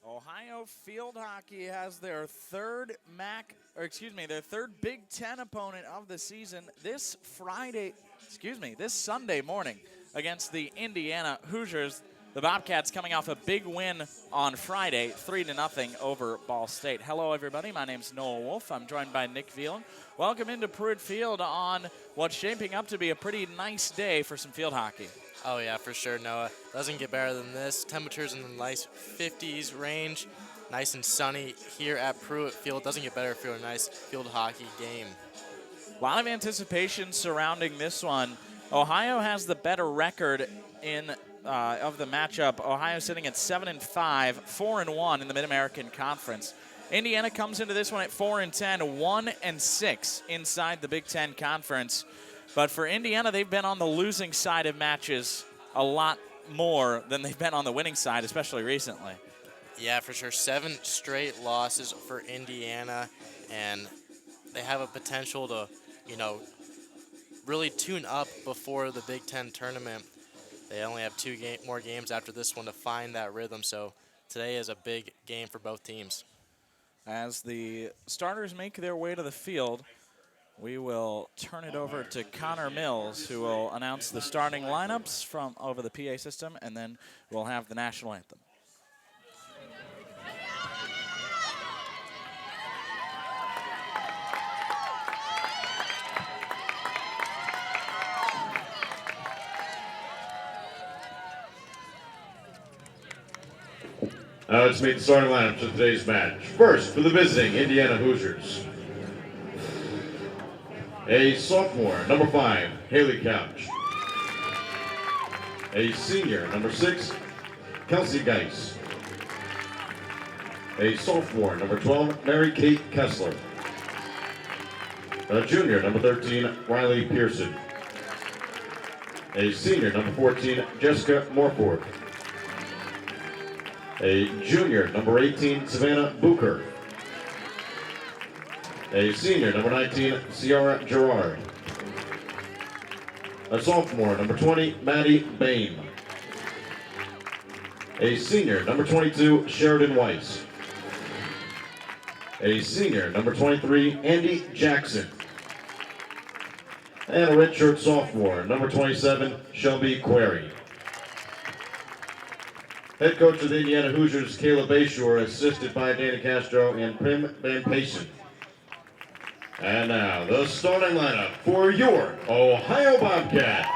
Ohio field hockey has their third Big Ten opponent of the season this Sunday morning against the Indiana Hoosiers. The Bobcats coming off a big win on Friday, 3-0 over Ball State. Hello, everybody. My name's Noah Wolf. I'm joined by Nick Veal. Welcome into Pruitt Field on what's shaping up to be a pretty nice day for some field hockey. Oh, yeah, for sure, Noah. Doesn't get better than this. Temperatures in the nice 50s range. Nice and sunny here at Pruitt Field. Doesn't get better for a nice field hockey game. A lot of anticipation surrounding this one. Ohio has the better record of the matchup. Ohio sitting at 7-5, 4-1 in the Mid-American Conference. Indiana comes into this one at 4-10, 1-6 inside the Big Ten Conference. But for Indiana, they've been on the losing side of matches a lot more than they've been on the winning side, especially recently. Yeah, for sure. 7 straight losses for Indiana, and they have a potential to, really tune up before the Big Ten tournament. They only have 2 more games after this one to find that rhythm, so today is a big game for both teams. As the starters make their way to the field, we will turn it over to Connor Mills, who will announce the starting lineups from over the PA system, and then we'll have the national anthem. Let's meet the starting lineups of today's match. First, for the visiting Indiana Hoosiers. A sophomore, number 5, Haley Couch. A senior, number 6, Kelsey Geis. A sophomore, number 12, Mary Kate Kessler. A junior, number 13, Riley Pearson. A senior, number 14, Jessica Morford. A junior, number 18, Savannah Bucher. A senior, number 19, Ciara Gerard. A sophomore, number 20, Maddie Bain. A senior, number 22, Sheridan Weiss. A senior, number 23, Andy Jackson. And a redshirt sophomore, number 27, Shelby Query. Head coach of the Indiana Hoosiers, Caleb Bayshore, assisted by Danny Castro and Prim Van Payson. And now, the starting lineup for your Ohio Bobcats.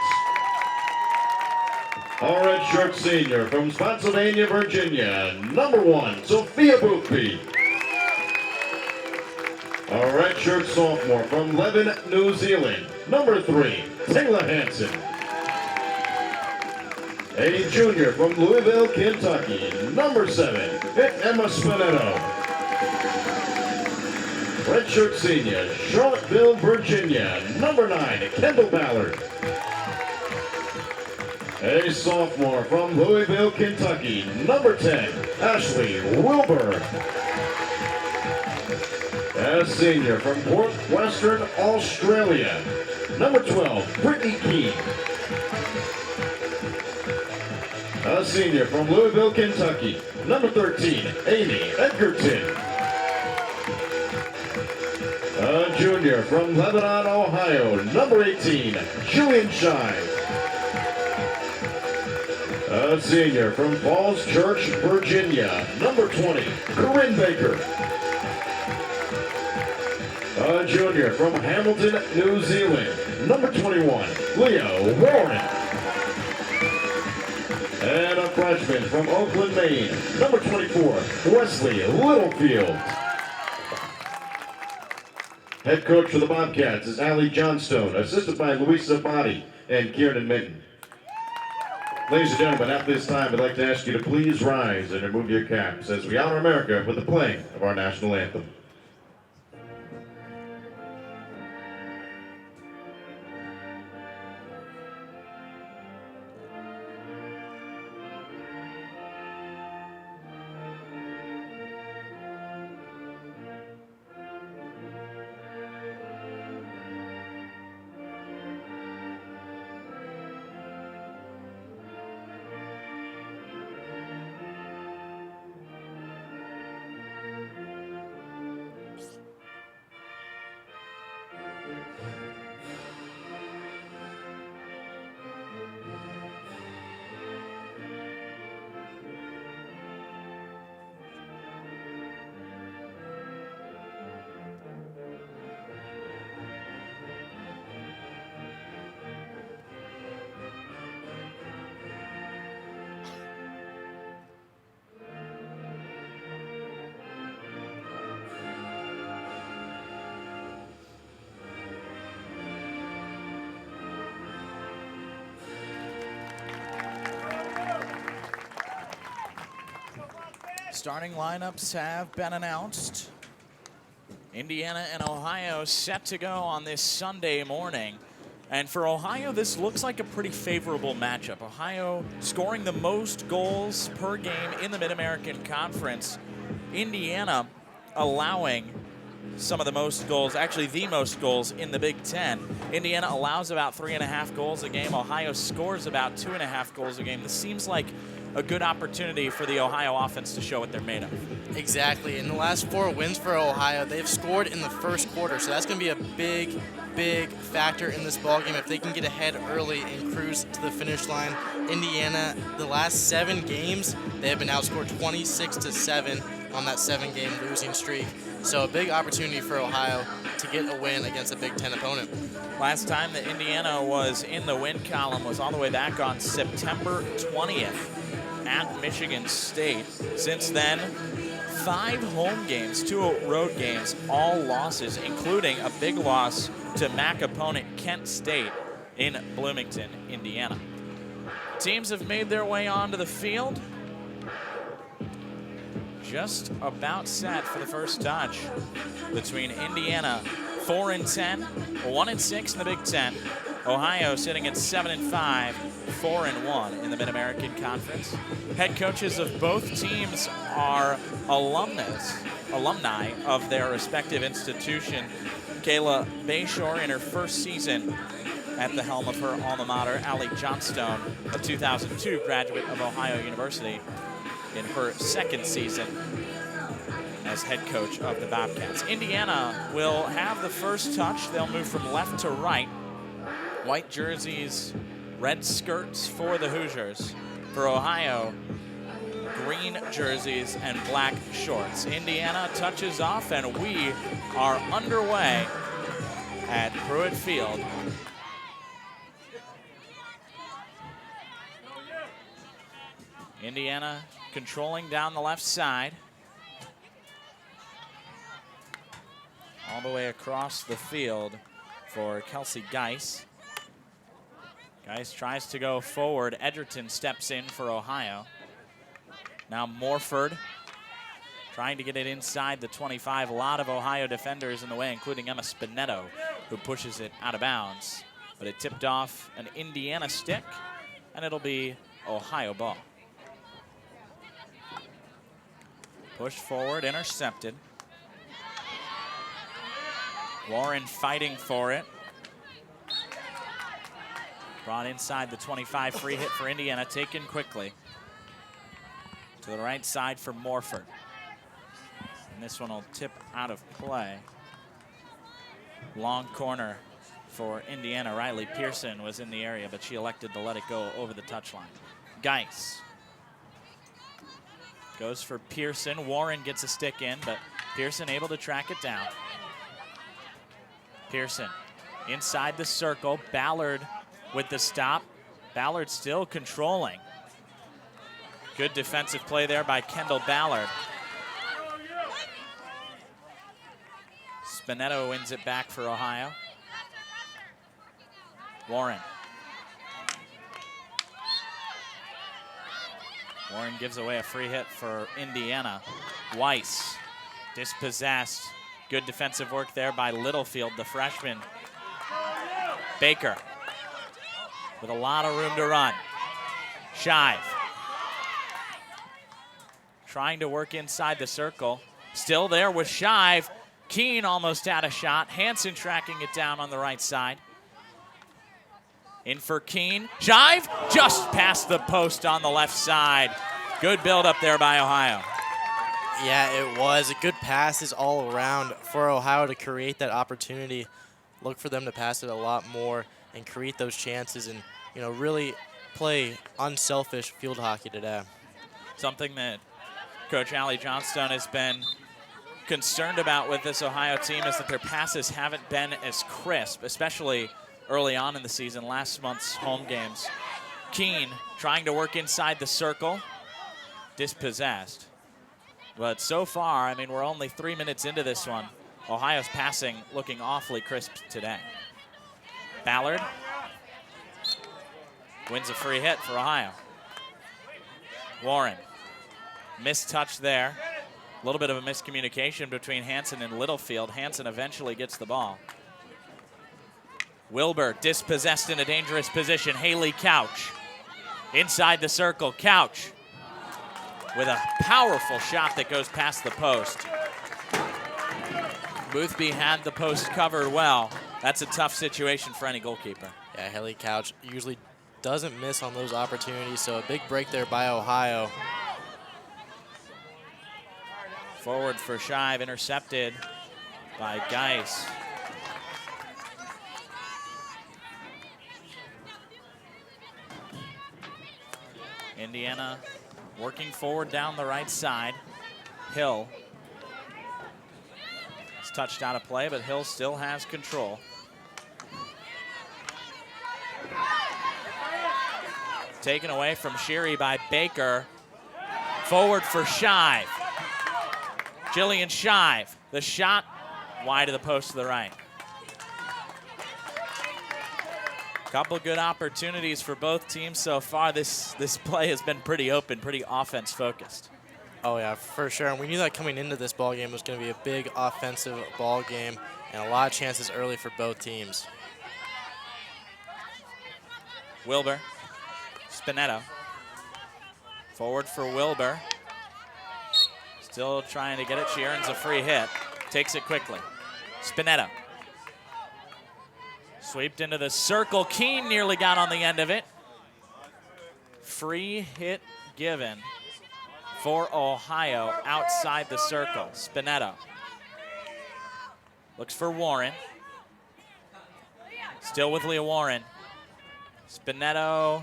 Our redshirt senior from Spotsylvania, Virginia, number 1, Sophia Boothby. Our redshirt sophomore from Lebanon, New Zealand, number 3, Taylor Hansen. A junior from Louisville, Kentucky, number 7, Emma Spinetto. Redshirt senior, Charlottesville, Virginia, number 9, Kendall Ballard. A sophomore from Louisville, Kentucky, number 10, Ashley Wilbur. A senior from Port Western, Australia, number 12, Brittany Keene. A senior from Louisville, Kentucky, number 13, Amy Edgerton. A junior from Lebanon, Ohio, number 18, Julian Shive. A senior from Falls Church, Virginia, number 20, Corinne Baker. A junior from Hamilton, New Zealand, number 21, Leo Warren. And a freshman from Oakland, Maine, number 24, Wesley Littlefield. Head coach for the Bobcats is Allie Johnstone, assisted by Louisa Botti and Kieran Minton. Ladies and gentlemen, at this time, I'd like to ask you to please rise and remove your caps as we honor America with the playing of our national anthem. Starting lineups have been announced. Indiana and Ohio set to go on this Sunday morning. And for Ohio, this looks like a pretty favorable matchup. Ohio scoring the most goals per game in the Mid-American Conference. Indiana allowing some of the most goals, actually the most goals in the Big Ten. Indiana allows about 3.5 goals a game. Ohio scores about 2.5 goals a game. This seems like a good opportunity for the Ohio offense to show what they're made of. Exactly. In the last 4 wins for Ohio, they've scored in the first quarter, so that's going to be a big factor in this ballgame if they can get ahead early and cruise to the finish line. Indiana, the last 7 games, they have been outscored 26-7 on that 7-game losing streak. So a big opportunity for Ohio to get a win against a Big Ten opponent. Last time that Indiana was in the win column was all the way back on September 20th at Michigan State. Since then, 5 home games, 2 road games, all losses, including a big loss to MAC opponent Kent State in Bloomington, Indiana. Teams have made their way onto the field. Just about set for the first touch between Indiana, 4-10, 1-6 in the Big Ten. Ohio sitting at 7-5, 4-1 in the Mid-American Conference. Head coaches of both teams are alumni of their respective institution. Kayla Bayshore in her first season at the helm of her alma mater, Allie Johnstone, a 2002 graduate of Ohio University, in her second season as head coach of the Bobcats. Indiana will have the first touch. They'll move from left to right. White jerseys, red skirts for the Hoosiers. For Ohio, green jerseys and black shorts. Indiana touches off, and we are underway at Pruitt Field. Indiana controlling down the left side. All the way across the field for Kelsey Geis. Geis tries to go forward. Edgerton steps in for Ohio. Now Morford trying to get it inside the 25. A lot of Ohio defenders in the way, including Emma Spinetto, who pushes it out of bounds. But it tipped off an Indiana stick, and it'll be Ohio ball. Pushed forward, intercepted. Warren fighting for it. Brought inside the 25, free hit for Indiana, taken quickly. To the right side for Morford. And this one will tip out of play. Long corner for Indiana. Riley Pearson was in the area, but she elected to let it go over the touchline. Geis goes for Pearson. Warren gets a stick in, but Pearson able to track it down. Pearson inside the circle. Ballard with the stop. Ballard still controlling. Good defensive play there by Kendall Ballard. Spinetto wins it back for Ohio. Warren. Warren gives away a free hit for Indiana. Weiss dispossessed. Good defensive work there by Littlefield, the freshman. Baker with a lot of room to run. Shive trying to work inside the circle. Still there with Shive. Keene almost out of shot. Hansen tracking it down on the right side. In for Keene. Shive just past the post on the left side. Good build up there by Ohio. Yeah, it was. A good passes all around for Ohio to create that opportunity. Look for them to pass it a lot more and create those chances and, you know, really play unselfish field hockey today. Something that Coach Allie Johnstone has been concerned about with this Ohio team is that their passes haven't been as crisp, especially early on in the season, last month's home games. Keene trying to work inside the circle, dispossessed. But so far, I mean, we're only 3 minutes into this one. Ohio's passing looking awfully crisp today. Ballard wins a free hit for Ohio. Warren Missed touch there. A little bit of a miscommunication between Hansen and Littlefield. Hansen eventually gets the ball. Wilbur dispossessed in a dangerous position. Haley Couch inside the circle. Couch with a powerful shot that goes past the post. Boothby had the post covered well. That's a tough situation for any goalkeeper. Yeah, Haley Couch usually doesn't miss on those opportunities, so a big break there by Ohio. Forward for Shive, intercepted by Geis. Indiana working forward down the right side. Hill. It's touched out of play, but Hill still has control. Taken away from Sheary by Baker. Forward for Shive. Jillian Shive. The shot wide of the post to the right. Couple good opportunities for both teams so far. This play has been pretty open, pretty offense focused. Oh yeah, for sure. And we knew that coming into this ball game was going to be a big offensive ball game and a lot of chances early for both teams. Wilbur, Spinetto. Forward for Wilbur. Still trying to get it. She earns a free hit. Takes it quickly. Spinetto. Sweeped into the circle. Keene nearly got on the end of it. Free hit given for Ohio outside the circle. Spinetto. Looks for Warren. Still with Leah Warren. Spinetto.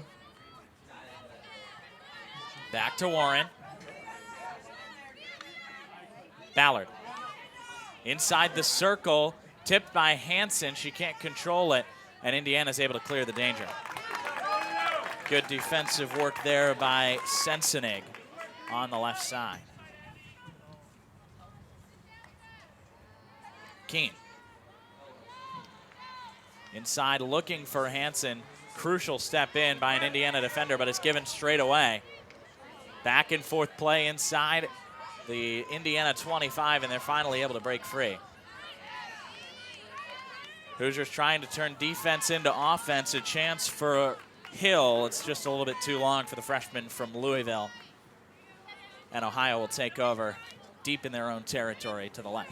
Back to Warren. Ballard. Inside the circle. Tipped by Hansen. She can't control it, and Indiana's able to clear the danger. Good defensive work there by Sensenig on the left side. Keene. Inside looking for Hansen. Crucial step in by an Indiana defender, but it's given straight away. Back and forth play inside the Indiana 25, and they're finally able to break free. Hoosiers trying to turn defense into offense. A chance for Hill. It's just a little bit too long for the freshman from Louisville. And Ohio will take over deep in their own territory to the left.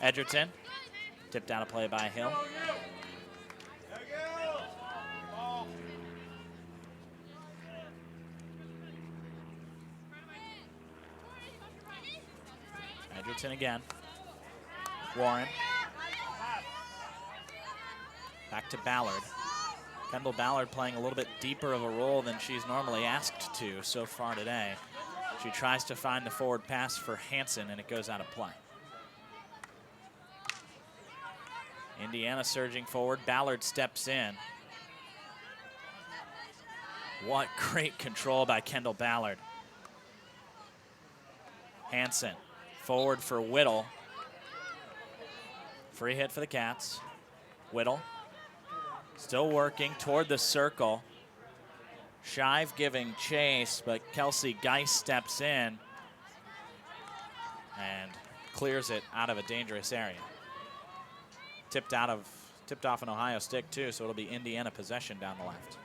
Edgerton, tipped out of play by Hill. Edgerton again. Warren. Back to Ballard. Kendall Ballard playing a little bit deeper of a role than she's normally asked to so far today. She tries to find the forward pass for Hansen, and it goes out of play. Indiana surging forward. Ballard steps in. What great control by Kendall Ballard. Hansen forward for Whittle. Free hit for the Cats. Whittle. Still working toward the circle. Shive giving chase, but Kelsey Geis steps in and clears it out of a dangerous area. Tipped off an Ohio stick too, so it'll be Indiana possession down the left.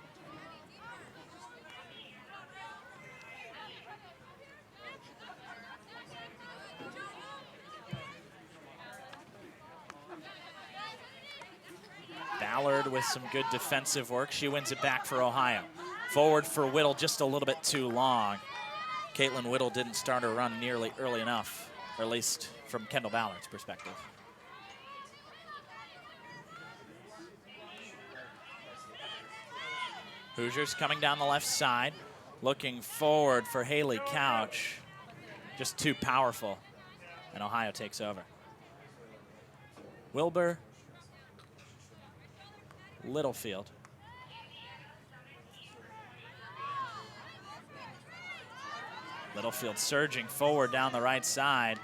Ballard with some good defensive work. She wins it back for Ohio. Forward for Whittle, just a little bit too long. Caitlin Whittle didn't start her run nearly early enough, or at least from Kendall Ballard's perspective. Hoosiers coming down the left side, looking forward for Haley Couch. Just too powerful, and Ohio takes over. Wilbur, Littlefield. Littlefield surging forward down the right side,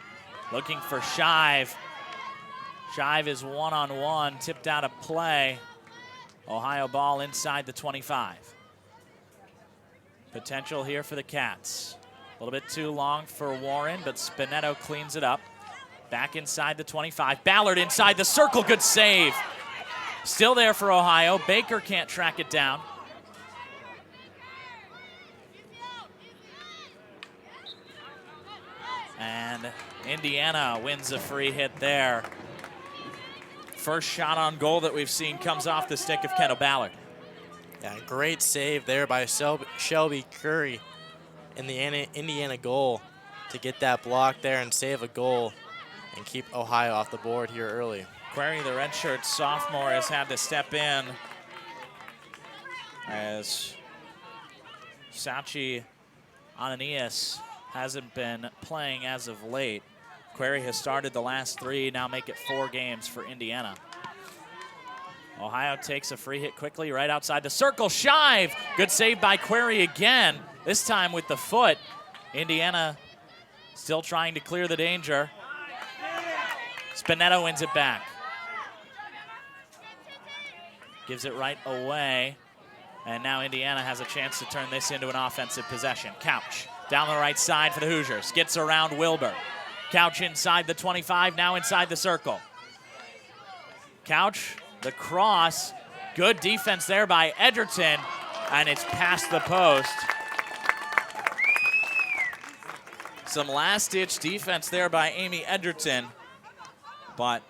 looking for Shive. Shive is one-on-one, tipped out of play. Ohio ball inside the 25. Potential here for the Cats. A little bit too long for Warren, but Spinetto cleans it up. Back inside the 25. Ballard inside the circle. Good save. Still there for Ohio. Baker can't track it down. And Indiana wins a free hit there. First shot on goal that we've seen comes off the stick of Kendall Ballard. Yeah, great save there by Shelby Curry in the Indiana goal to get that block there and save a goal and keep Ohio off the board here early. Query, the redshirt sophomore, has had to step in as Sauchi Ananias hasn't been playing as of late. Query has started the last 3, now make it 4 games for Indiana. Ohio takes a free hit quickly right outside the circle. Shive! Good save by Query again, this time with the foot. Indiana still trying to clear the danger. Spinetto wins it back. Gives it right away. And now Indiana has a chance to turn this into an offensive possession. Couch down the right side for the Hoosiers. Gets around Wilbur. Couch inside the 25, now inside the circle. Couch, the cross. Good defense there by Edgerton, and it's past the post. Some last-ditch defense there by Amy Edgerton, but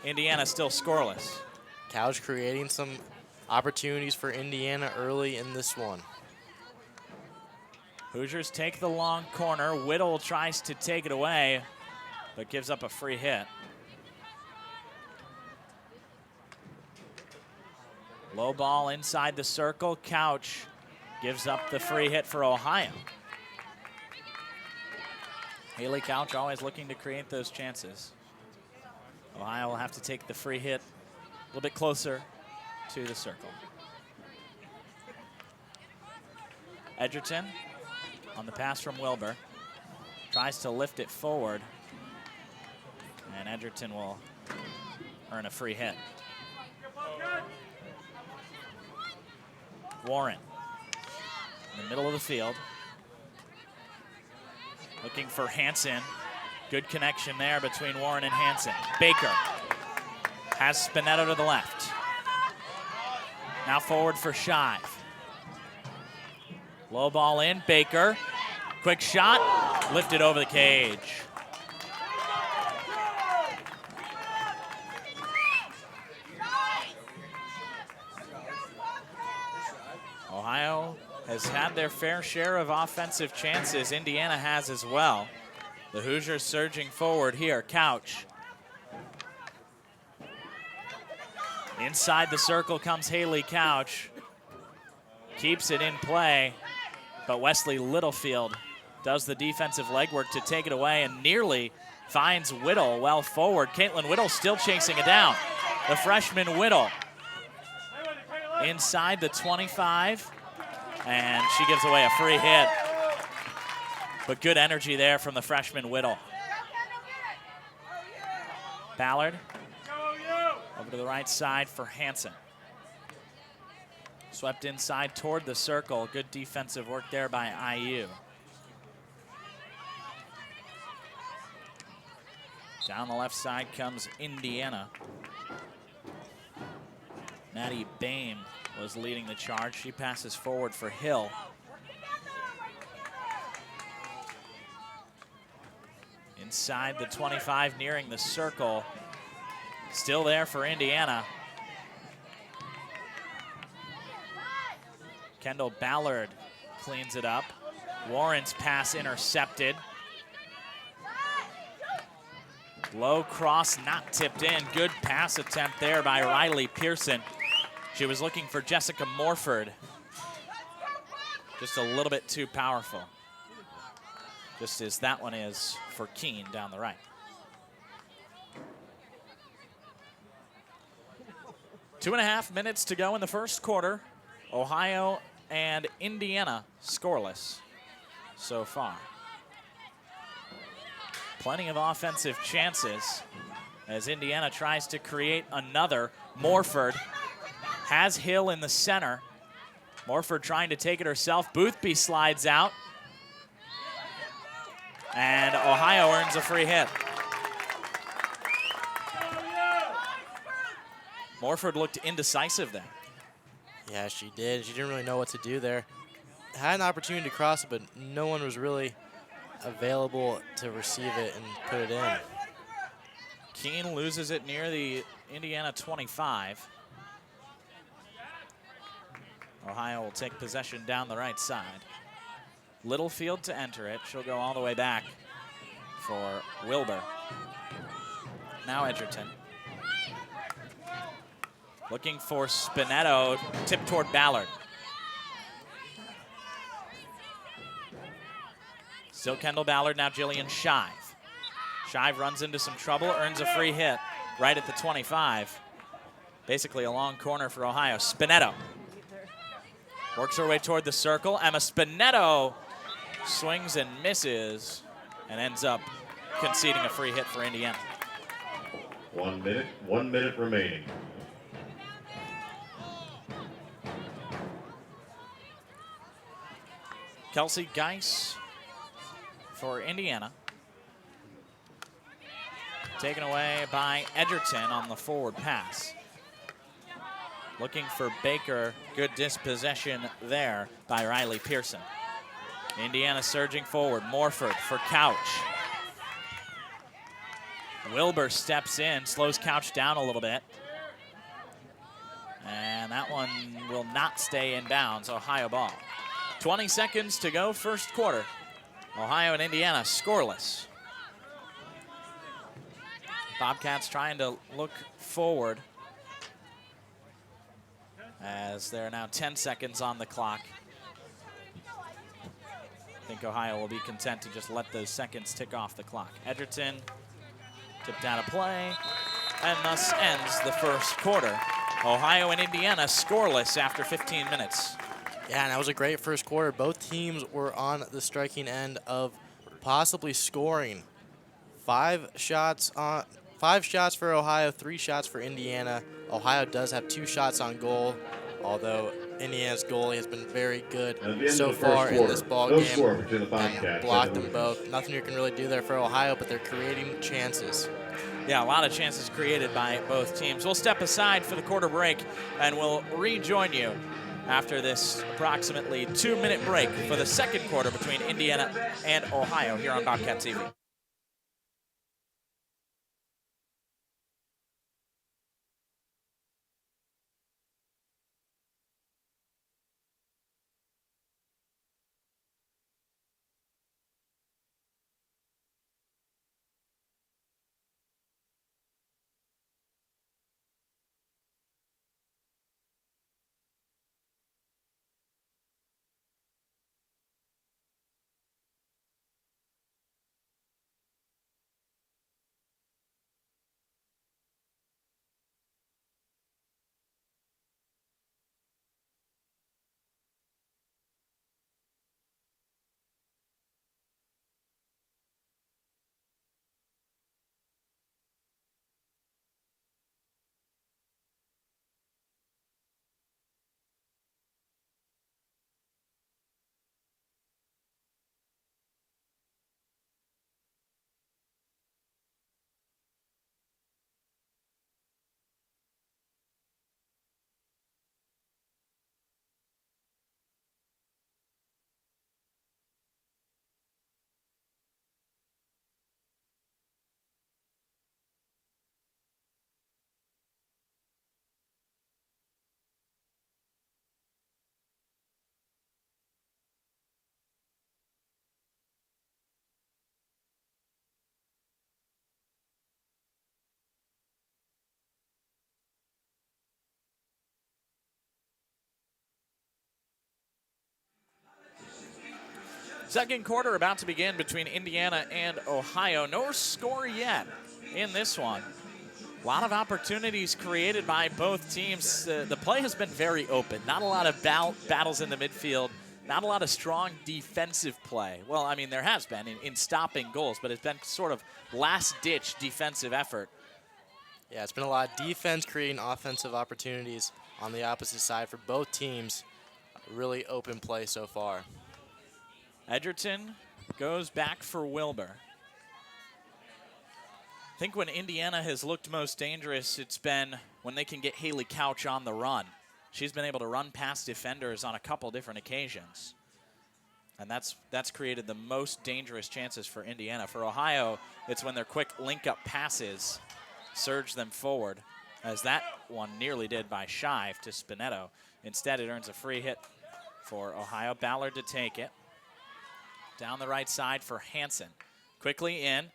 Indiana still scoreless. Couch creating some opportunities for Indiana early in this one. Hoosiers take the long corner. Whittle tries to take it away, but gives up a free hit. Low ball inside the circle. Couch gives up the free hit for Ohio. Haley Couch always looking to create those chances. Ohio will have to take the free hit a little bit closer to the circle. Edgerton on the pass from Wilbur. Tries to lift it forward. And Edgerton will earn a free hit. Warren in the middle of the field. Looking for Hansen. Good connection there between Warren and Hansen. Baker has Spinetto to the left. Now forward for Shive. Low ball in, Baker. Quick shot, lifted over the cage. Ohio has had their fair share of offensive chances. Indiana has as well. The Hoosiers surging forward here. Couch. Inside the circle comes Haley Couch. Keeps it in play, but Wesley Littlefield does the defensive legwork to take it away and nearly finds Whittle well forward. Caitlin Whittle still chasing it down. The freshman Whittle inside the 25, and she gives away a free hit. But good energy there from the freshman Whittle. Ballard over to the right side for Hansen. Swept inside toward the circle. Good defensive work there by IU. Down the left side comes Indiana. Maddie Boehm was leading the charge. She passes forward for Hill. Inside the 25, nearing the circle. Still there for Indiana. Kendall Ballard cleans it up. Warren's pass intercepted. Low cross, not tipped in. Good pass attempt there by Riley Pearson. She was looking for Jessica Morford. Just a little bit too powerful. Just as that one is for Keene down the right. 2.5 minutes to go in the first quarter. Ohio and Indiana scoreless so far. Plenty of offensive chances as Indiana tries to create another. Morford has Hill in the center. Morford trying to take it herself. Boothby slides out. And Ohio earns a free hit. Morford looked indecisive there. Yeah, she did. She didn't really know what to do there. Had an opportunity to cross it, but no one was really available to receive it and put it in. Keene loses it near the Indiana 25. Ohio will take possession down the right side. Littlefield to enter it. She'll go all the way back for Wilbur. Now Edgerton. Looking for Spinetto, tip toward Ballard. Still Kendall Ballard, now Jillian Shive. Shive runs into some trouble, earns a free hit right at the 25. Basically a long corner for Ohio. Spinetto works her way toward the circle. Emma Spinetto swings and misses and ends up conceding a free hit for Indiana. 1 minute remaining. Kelsey Geis for Indiana. Taken away by Edgerton on the forward pass. Looking for Baker, good dispossession there by Riley Pearson. Indiana surging forward, Morford for Couch. Wilbur steps in, slows Couch down a little bit. And that one will not stay in bounds, Ohio ball. 20 seconds to go, first quarter. Ohio and Indiana scoreless. Bobcats trying to look forward as there are now 10 seconds on the clock. I think Ohio will be content to just let those seconds tick off the clock. Edgerton tipped out of play, and thus ends the first quarter. Ohio and Indiana scoreless after 15 minutes. Yeah, and that was a great first quarter. Both teams were on the striking end of possibly scoring. 5 shots for Ohio, 3 shots for Indiana. Ohio does have 2 shots on goal, although Indiana's goalie has been very good so far in this ball game and blocked them both. Nothing you can really do there for Ohio, but they're creating chances. Yeah, a lot of chances created by both teams. We'll step aside for the quarter break, and we'll rejoin you after this approximately 2-minute break for the second quarter between Indiana and Ohio here on Bobcat TV. Second quarter about to begin between Indiana and Ohio. No score yet in this one. A lot of opportunities created by both teams. The play has been very open. Not a lot of battles in the midfield. Not a lot of strong defensive play. Well, I mean, there has been in stopping goals, but it's been sort of last-ditch defensive effort. Yeah, it's been a lot of defense creating offensive opportunities on the opposite side for both teams. Really open play so far. Edgerton, goes back for Wilbur. I think when Indiana has looked most dangerous, it's been when they can get Haley Couch on the run. She's been able to run past defenders on a couple different occasions. And that's created the most dangerous chances for Indiana. For Ohio, it's when their quick link-up passes surge them forward, as that one nearly did by Shive to Spinetto. Instead, it earns a free hit for Ohio. Ballard to take it. Down the right side for Hansen. Quickly in,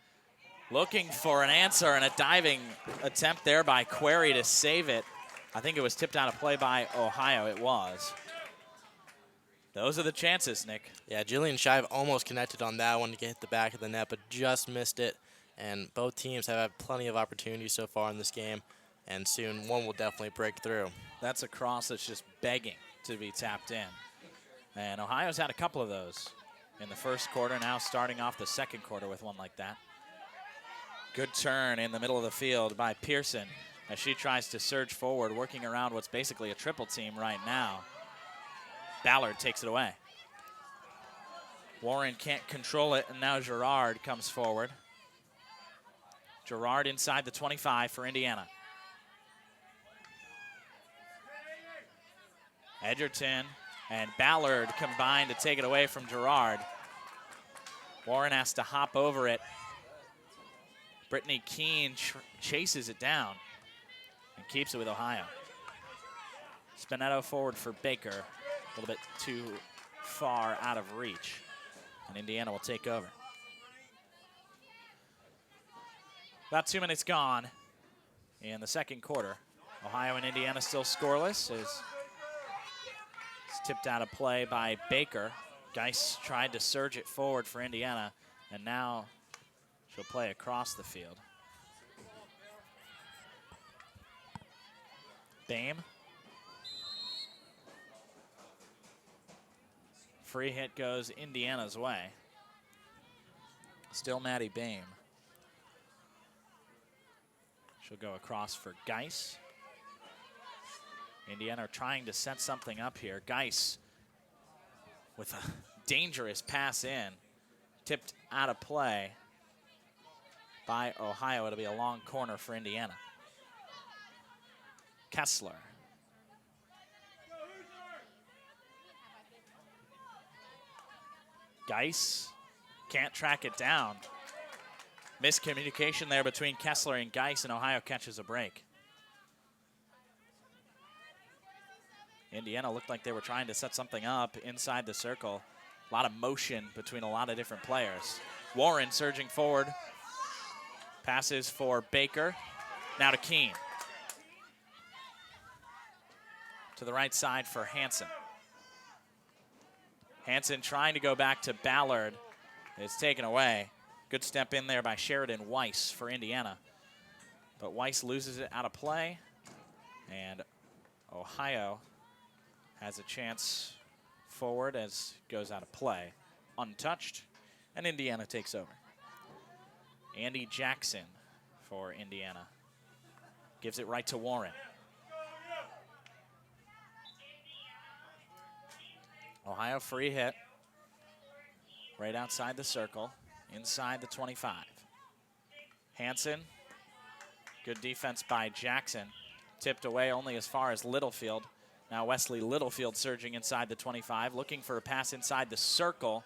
looking for an answer, and a diving attempt there by Query to save it. I think it was tipped out of play by Ohio. It was. Those are the chances, Nick. Yeah, Jillian Shive almost connected on that one to get the back of the net, but just missed it. And both teams have had plenty of opportunities so far in this game, and soon one will definitely break through. That's a cross that's just begging to be tapped in. And Ohio's had a couple of those in the first quarter, now starting off the second quarter with one like that. Good turn in the middle of the field by Pearson as she tries to surge forward, working around what's basically a triple team right now. Ballard takes it away. Warren can't control it, and now Girard comes forward. Girard inside the 25 for Indiana. Edgerton and Ballard combine to take it away from Girard. Warren has to hop over it. Brittany Keene chases it down and keeps it with Ohio. Spinetto forward for Baker. A little bit too far out of reach. And Indiana will take over. About 2 minutes gone in the second quarter. Ohio and Indiana still scoreless. It's tipped out of play by Baker. Geis tried to surge it forward for Indiana, and now she'll play across the field. Bame. Free hit goes Indiana's way. Still Maddie Bame. She'll go across for Geis. Indiana trying to set something up here. Geis with a dangerous pass in. Tipped out of play by Ohio. It'll be a long corner for Indiana. Kessler. Geis can't track it down. Miscommunication there between Kessler and Geis, and Ohio catches a break. Indiana looked like they were trying to set something up inside the circle. A lot of motion between a lot of different players. Warren surging forward. Passes for Baker. Now to Keene. To the right side for Hansen. Hansen trying to go back to Ballard. It's taken away. Good step in there by Sheridan Weiss for Indiana. But Weiss loses it out of play. And Ohio has a chance forward as it goes out of play. Untouched. And Indiana takes over. Andy Jackson for Indiana. Gives it right to Warren. Ohio free hit. Right outside the circle. Inside the 25. Hansen. Good defense by Jackson. Tipped away only as far as Littlefield. Now Wesley Littlefield surging inside the 25. Looking for a pass inside the circle.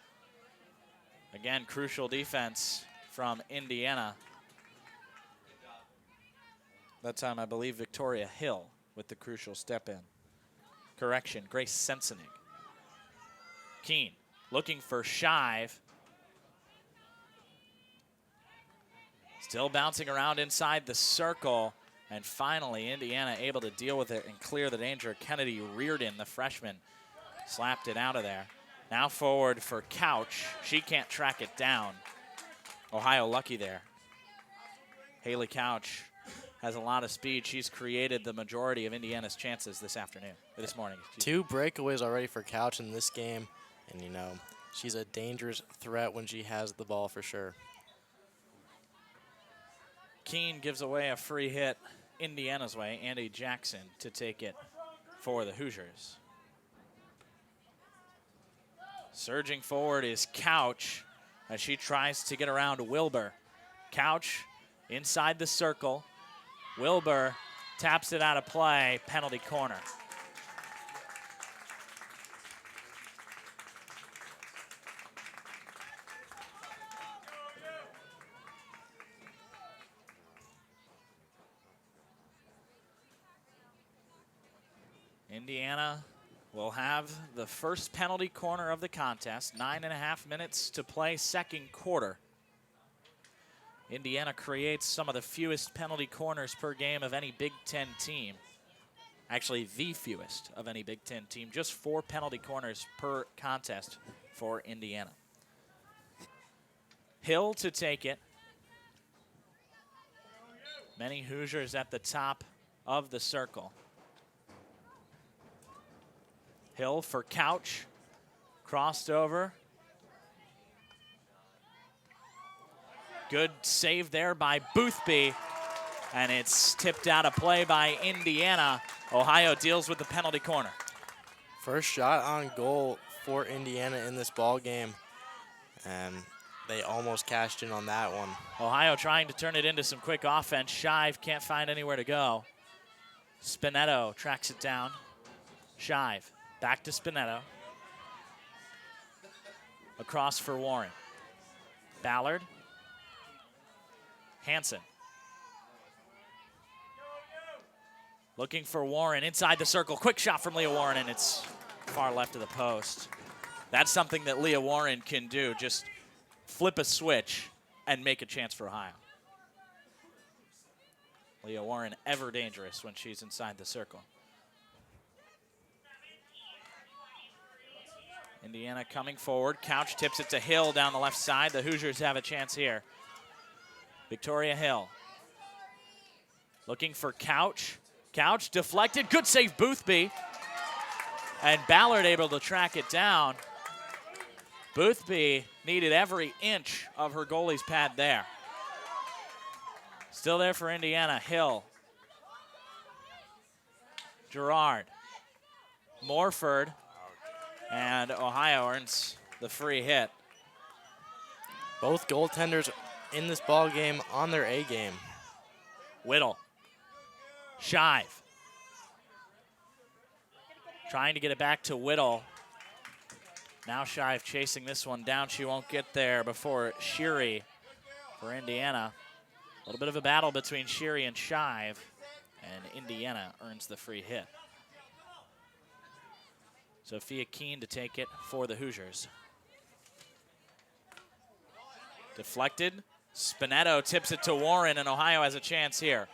Again, crucial defense from Indiana. That time, I believe, Victoria Hill with the crucial step in. Correction, Grace Sensenig. Keene looking for Shive. Still bouncing around inside the circle. And finally, Indiana able to deal with it and clear the danger. Kennedy Reardon, the freshman, slapped it out of there. Now forward for Couch. She can't track it down. Ohio lucky there. Haley Couch has a lot of speed. She's created the majority of Indiana's chances this morning. Two breakaways already for Couch in this game. And, you know, she's a dangerous threat when she has the ball for sure. Keene gives away a free hit Indiana's way. Andy Jackson to take it for the Hoosiers. Surging forward is Couch. as she tries to get around Wilbur. Couch inside the circle. Wilbur taps it out of play, penalty corner. Indiana will have the first penalty corner of the contest. 9.5 minutes to play, second quarter. Indiana creates some of the fewest penalty corners per game of any Big Ten team. Actually, the fewest of any Big Ten team. Just 4 penalty corners per contest for Indiana. Hill to take it. Many Hoosiers at the top of the circle. Hill for Couch. Crossed over. Good save there by Boothby. And it's tipped out of play by Indiana. Ohio deals with the penalty corner. First shot on goal for Indiana in this ball game. And they almost cashed in on that one. Ohio trying to turn it into some quick offense. Shive can't find anywhere to go. Spinetto tracks it down. Shive back to Spinetto. Across for Warren. Ballard. Hansen. Looking for Warren inside the circle. Quick shot from Leah Warren, and it's far left of the post. That's something that Leah Warren can do. Just flip a switch and make a chance for Ohio. Leah Warren ever dangerous when she's inside the circle. Indiana coming forward. Couch tips it to Hill down the left side. The Hoosiers have a chance here. Victoria Hill. Looking for Couch. Couch deflected. Good save, Boothby. And Ballard able to track it down. Boothby needed every inch of her goalie's pad there. Still there for Indiana. Hill. Gerard. Morford. And Ohio earns the free hit. Both goaltenders in this ball game on their A game. Whittle. Shive. Trying to get it back to Whittle. Now Shive chasing this one down. She won't get there before Sheary for Indiana. A little bit of a battle between Sheary and Shive, and Indiana earns the free hit. Sophia Keene to take it for the Hoosiers. Deflected. Spinetto tips it to Warren, and Ohio has a chance here.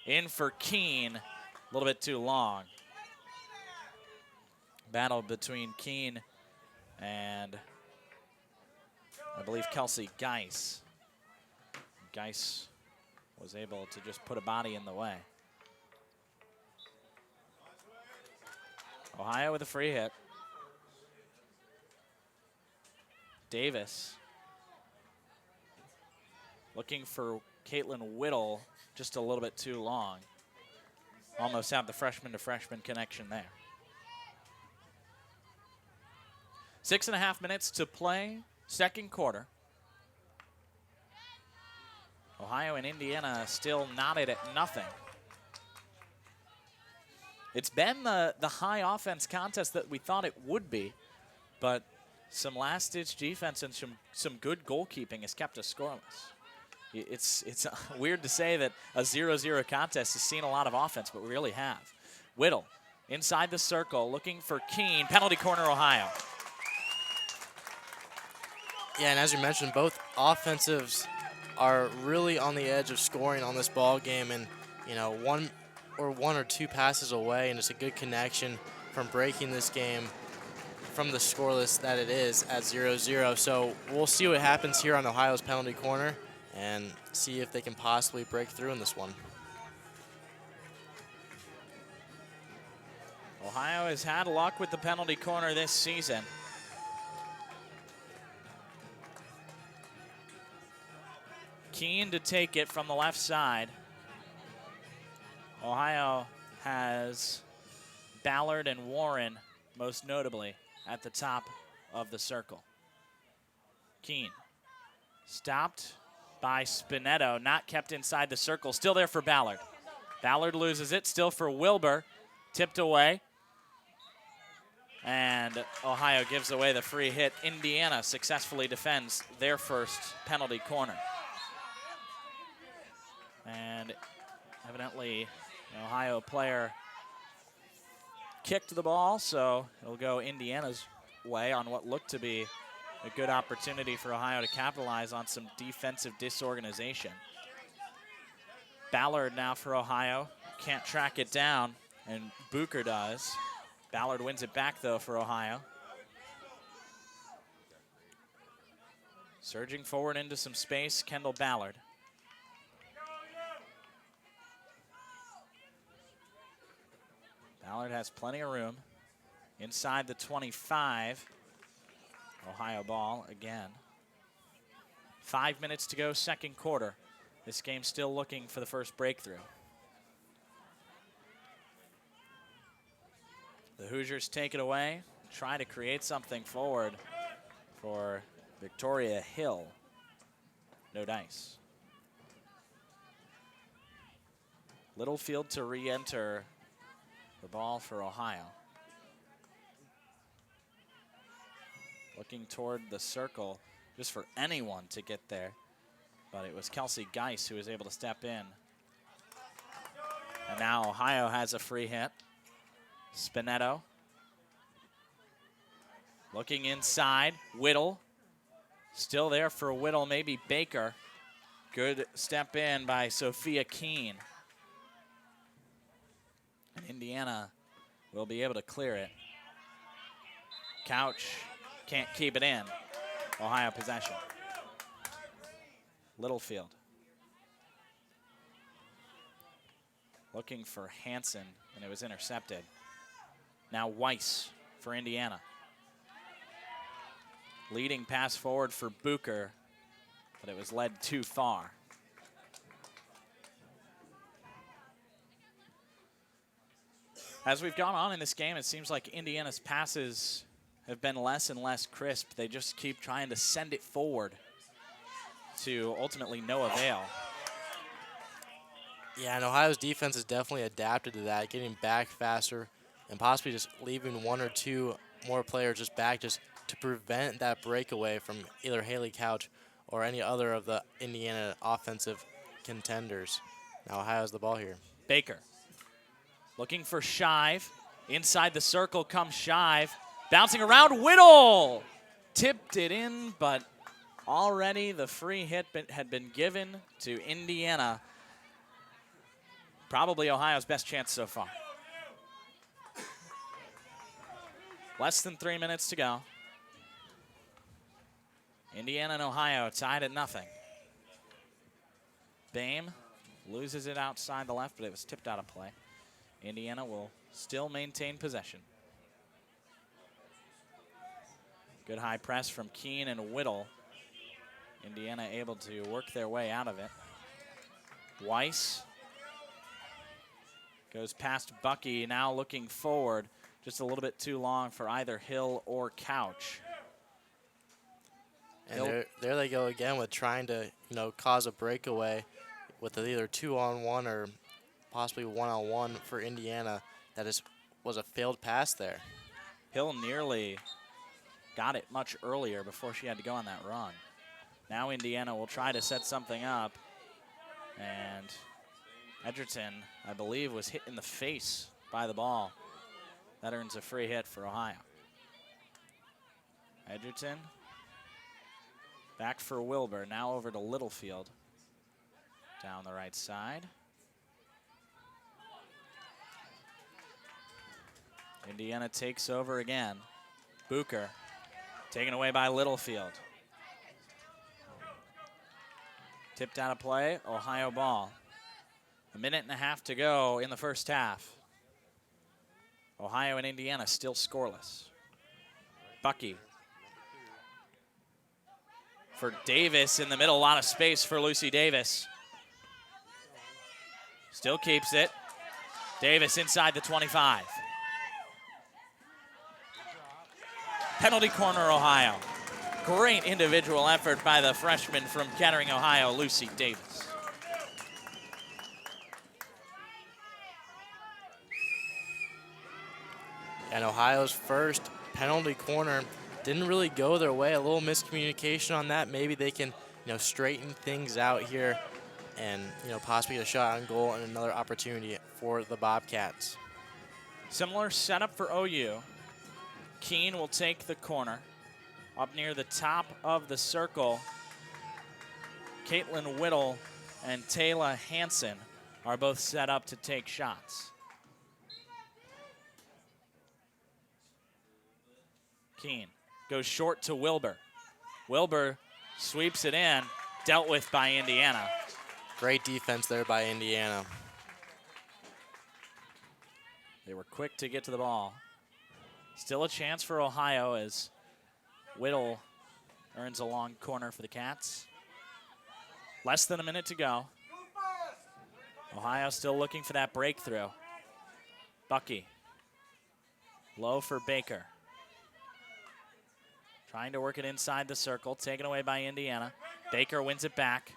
In for Keene. A little bit too long. Battle between Keene and I believe Kelsey Geis. Geis was able to just put a body in the way. Ohio with a free hit. Davis looking for Caitlin Whittle, just a little bit too long. Almost have the freshman to freshman connection there. 6.5 minutes to play, second quarter. Ohio and Indiana still knotted at nothing. It's been the high offense contest that we thought it would be, but some last-ditch defense and some good goalkeeping has kept us scoreless. It's weird to say that a 0-0 contest has seen a lot of offense, but we really have. Whittle inside the circle, looking for Keene. Penalty corner, Ohio. Yeah, and as you mentioned, both offensives are really on the edge of scoring on this ball game, and you know, one or two passes away, and it's a good connection from breaking this game from the scoreless that it is at 0-0. So we'll see what happens here on Ohio's penalty corner and see if they can possibly break through in this one. Ohio has had luck with the penalty corner this season. Keene to take it from the left side. Ohio has Ballard and Warren, most notably, at the top of the circle. Keene Stopped by Spinetto, not kept inside the circle. Still there for Ballard. Ballard loses it, still for Wilbur. Tipped away. And Ohio gives away the free hit. Indiana successfully defends their first penalty corner. And evidently, an Ohio player kicked the ball, so it'll go Indiana's way on what looked to be a good opportunity for Ohio to capitalize on some defensive disorganization. Ballard now for Ohio. Can't track it down, and Bucher does. Ballard wins it back, though, for Ohio. Surging forward into some space, Kendall Ballard. Ballard has plenty of room. Inside the 25. Ohio ball again. 5 minutes to go, second quarter. This game still looking for the first breakthrough. The Hoosiers take it away, try to create something forward for Victoria Hill. No dice. Littlefield to re-enter the ball for Ohio. Looking toward the circle just for anyone to get there. But it was Kelsey Geis who was able to step in. And now Ohio has a free hit. Spinetto. Looking inside. Whittle. Still there for Whittle, maybe Baker. Good step in by Sophia Keene. And Indiana will be able to clear it. Couch can't keep it in. Ohio possession. Littlefield. Looking for Hansen, and it was intercepted. Now Weiss for Indiana. Leading pass forward for Bucher, but it was led too far. As we've gone on in this game, it seems like Indiana's passes have been less and less crisp. They just keep trying to send it forward to ultimately no avail. Yeah, and Ohio's defense has definitely adapted to that, getting back faster and possibly just leaving one or two more players just back just to prevent that breakaway from either Haley Couch or any other of the Indiana offensive contenders. Now Ohio has the ball here. Baker looking for Shive. Inside the circle comes Shive. Bouncing around, Whittle! Tipped it in, but already the free hit had been given to Indiana. Probably Ohio's best chance so far. Less than 3 minutes to go. Indiana and Ohio tied at nothing. Bame loses it outside the left, but it was tipped out of play. Indiana will still maintain possession. Good high press from Keene and Whittle. Indiana able to work their way out of it. Weiss goes past Bucky, now looking forward. Just a little bit too long for either Hill or Couch. And there they go again with trying to, cause a breakaway with either 2-on-1 or possibly 1-on-1 for Indiana. That was a failed pass there. Hill nearly got it much earlier before she had to go on that run. Now Indiana will try to set something up. And Edgerton, I believe, was hit in the face by the ball. That earns a free hit for Ohio. Edgerton back for Wilbur. Now over to Littlefield. Down the right side. Indiana takes over again. Bucher taken away by Littlefield. Tipped out of play, Ohio ball. 1.5 minutes to go in the first half. Ohio and Indiana still scoreless. Bucky for Davis in the middle, a lot of space for Lucy Davis. Still keeps it. Davis inside the 25. Penalty corner, Ohio. Great individual effort by the freshman from Kettering, Ohio, Lucy Davis. And Ohio's first penalty corner didn't really go their way. A little miscommunication on that. Maybe they can, straighten things out here and, possibly get a shot on goal and another opportunity for the Bobcats. Similar setup for OU. Keene will take the corner. Up near the top of the circle, Caitlin Whittle and Taylor Hansen are both set up to take shots. Keene goes short to Wilbur. Wilbur sweeps it in, dealt with by Indiana. Great defense there by Indiana. They were quick to get to the ball. Still a chance for Ohio as Whittle earns a long corner for the Cats. Less than a minute to go. Ohio still looking for that breakthrough. Bucky. Low for Baker. Trying to work it inside the circle, taken away by Indiana. Baker wins it back.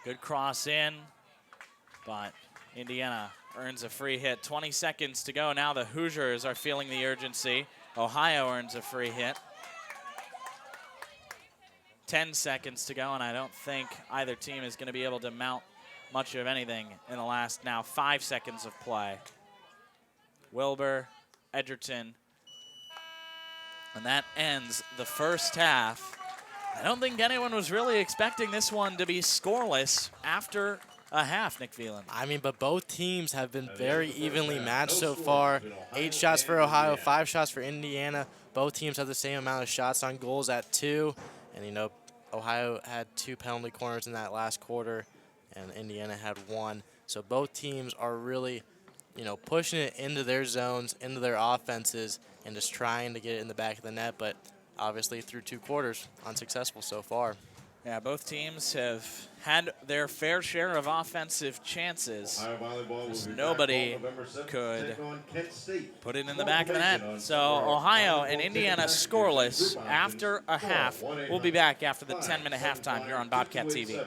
Good cross in, but Indiana earns a free hit. 20 seconds to go. Now the Hoosiers are feeling the urgency. Ohio earns a free hit. 10 seconds to go, and I don't think either team is going to be able to mount much of anything in the last now 5 seconds of play. Wilbur, Edgerton, and that ends the first half. I don't think anyone was really expecting this one to be scoreless after a half, Nick Phelan. I mean, but both teams have been very evenly matched so far. 8 shots for Ohio, 5 shots for Indiana. Both teams have the same amount of shots on goals at 2. And, Ohio had 2 penalty corners in that last quarter, and Indiana had 1. So both teams are really, pushing it into their zones, into their offenses, and just trying to get it in the back of the net. But obviously, through 2 quarters, unsuccessful so far. Yeah, both teams have had their fair share of offensive chances. Just nobody could put it in the back of the net. So Ohio and Indiana scoreless after a half. We'll be back after the 10-minute halftime here on Bobcat TV.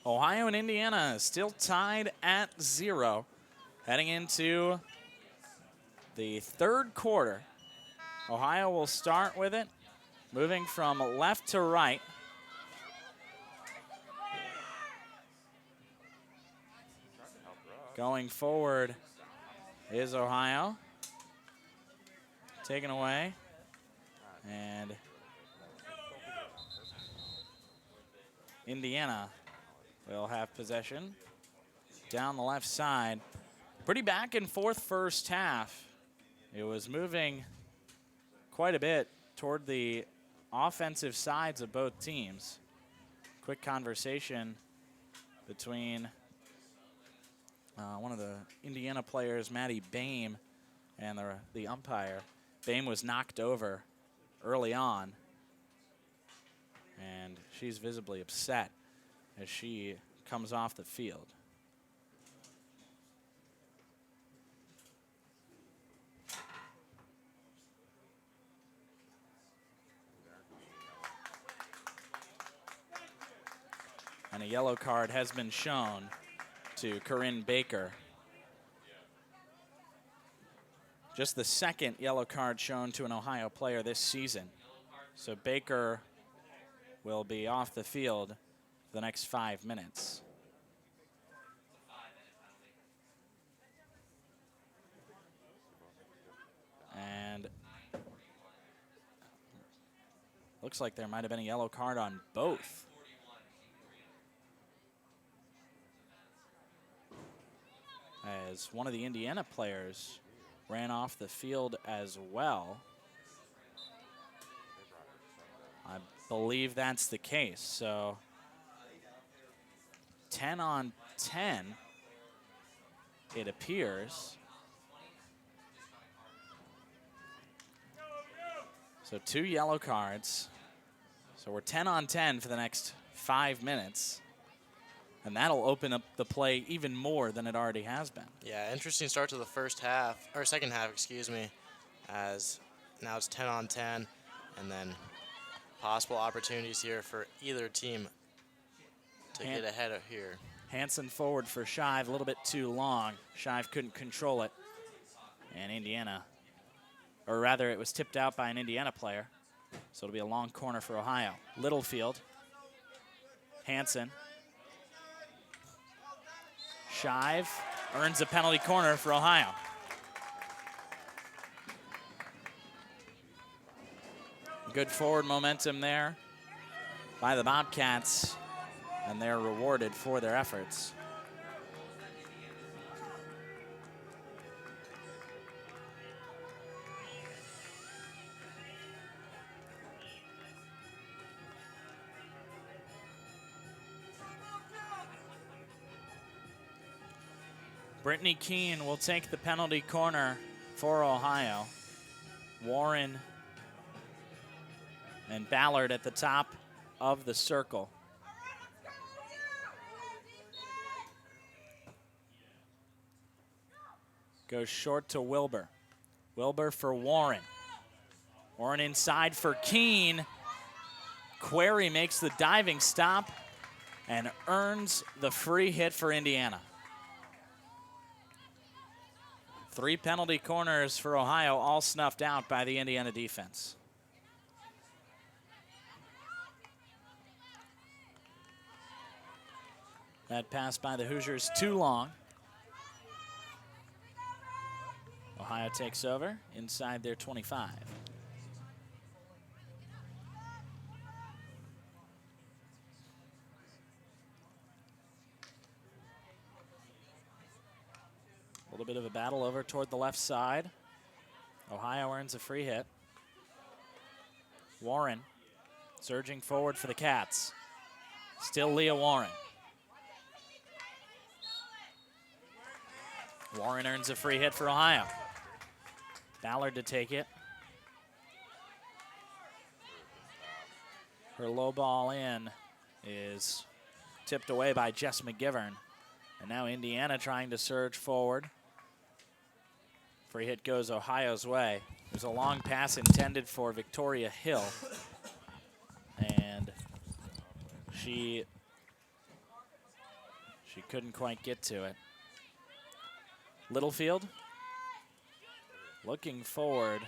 Ohio and Indiana still tied at 0. Heading into the third quarter. Ohio will start with it, moving from left to right. Going forward is Ohio. Taken away. And Indiana will have possession down the left side. Pretty back and forth first half. It was moving quite a bit toward the offensive sides of both teams. Quick conversation between one of the Indiana players, Maddie Bame, and the umpire. Bame was knocked over early on, and she's visibly upset as she comes off the field. And a yellow card has been shown to Corinne Baker. Just the second yellow card shown to an Ohio player this season. So Baker will be off the field for the next 5 minutes. And looks like there might have been a yellow card on both. As one of the Indiana players ran off the field as well. I believe that's the case. So 10 on 10, it appears. So 2 yellow cards. So we're 10 on 10 for the next 5 minutes. And that'll open up the play even more than it already has been. Yeah, interesting start to the first half, or second half, excuse me, as now it's 10 on 10, and then possible opportunities here for either team to get ahead of here. Hansen forward for Shive, a little bit too long. Shive couldn't control it. And Indiana, or rather it was tipped out by an Indiana player. So it'll be a long corner for Ohio. Littlefield, Hansen. Shive earns a penalty corner for Ohio. Good forward momentum there by the Bobcats, and they're rewarded for their efforts. Brittany Keene will take the penalty corner for Ohio. Warren and Ballard at the top of the circle. Goes short to Wilbur. Wilbur for Warren. Warren inside for Keene. Query makes the diving stop and earns the free hit for Indiana. 3 penalty corners for Ohio, all snuffed out by the Indiana defense. That pass by the Hoosiers too long. Ohio takes over inside their 25. A little bit of a battle over toward the left side. Ohio earns a free hit. Warren surging forward for the Cats. Still Leah Warren. Warren earns a free hit for Ohio. Ballard to take it. Her low ball in is tipped away by Jess McGivern. And now Indiana trying to surge forward. Free hit goes Ohio's way. There's a long pass intended for Victoria Hill. And she She couldn't quite get to it. Littlefield looking forward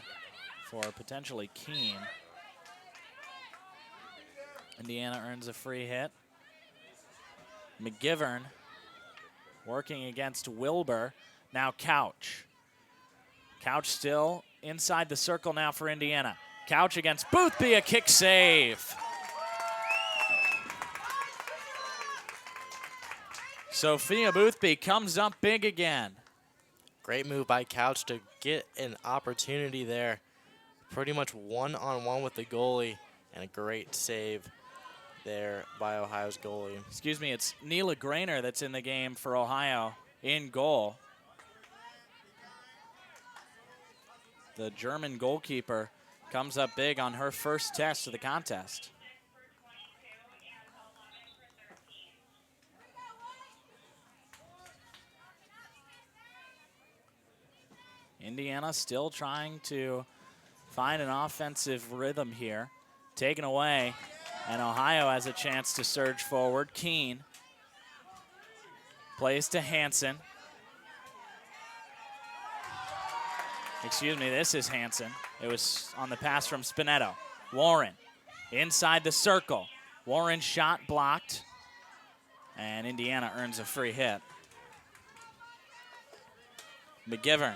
for potentially Keene. Indiana earns a free hit. McGivern working against Wilbur. Now Couch. Couch still inside the circle now for Indiana. Couch against Boothby, a kick save. Sophia Boothby comes up big again. Great move by Couch to get an opportunity there. Pretty much one-on-one with the goalie, and a great save there by Ohio's goalie. Excuse me, it's Neela Grainer that's in the game for Ohio in goal. The German goalkeeper comes up big on her first test of the contest. Indiana still trying to find an offensive rhythm here. Taken away, and Ohio has a chance to surge forward. Keene plays to Hansen. Excuse me, this is Hansen. It was on the pass from Spinetto. Warren inside the circle. Warren's shot blocked, and Indiana earns a free hit. McGivern.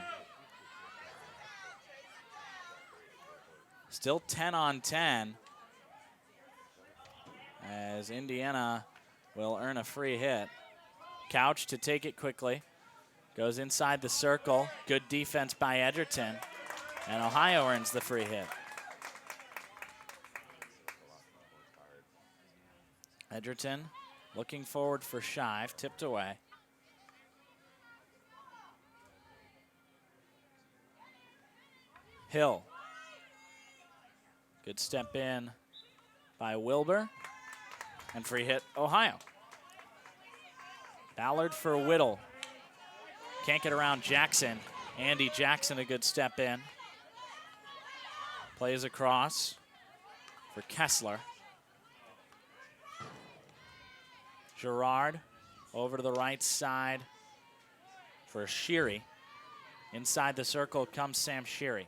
Still 10 on 10 as Indiana will earn a free hit. Couch to take it quickly. Goes inside the circle. Good defense by Edgerton. And Ohio earns the free hit. Edgerton looking forward for Shive. Tipped away. Hill. Good step in by Wilbur. And free hit, Ohio. Ballard for Whittle. Can't get around Jackson. Andy Jackson, a good step in. Plays across for Kessler. Gerard over to the right side for Sheary. Inside the circle comes Sam Sheary.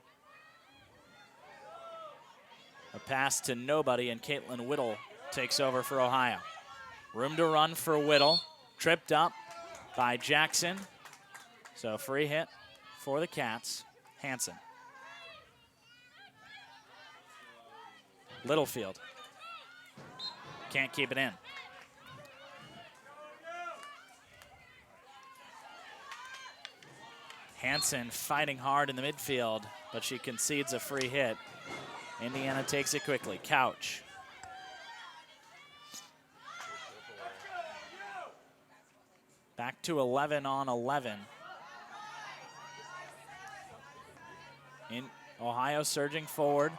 A pass to nobody, and Caitlin Whittle takes over for Ohio. Room to run for Whittle. Tripped up by Jackson. So free hit for the Cats. Hansen. Littlefield. Can't keep it in. Hansen fighting hard in the midfield, but she concedes a free hit. Indiana takes it quickly. Couch. Back to 11 on 11. In Ohio surging forward.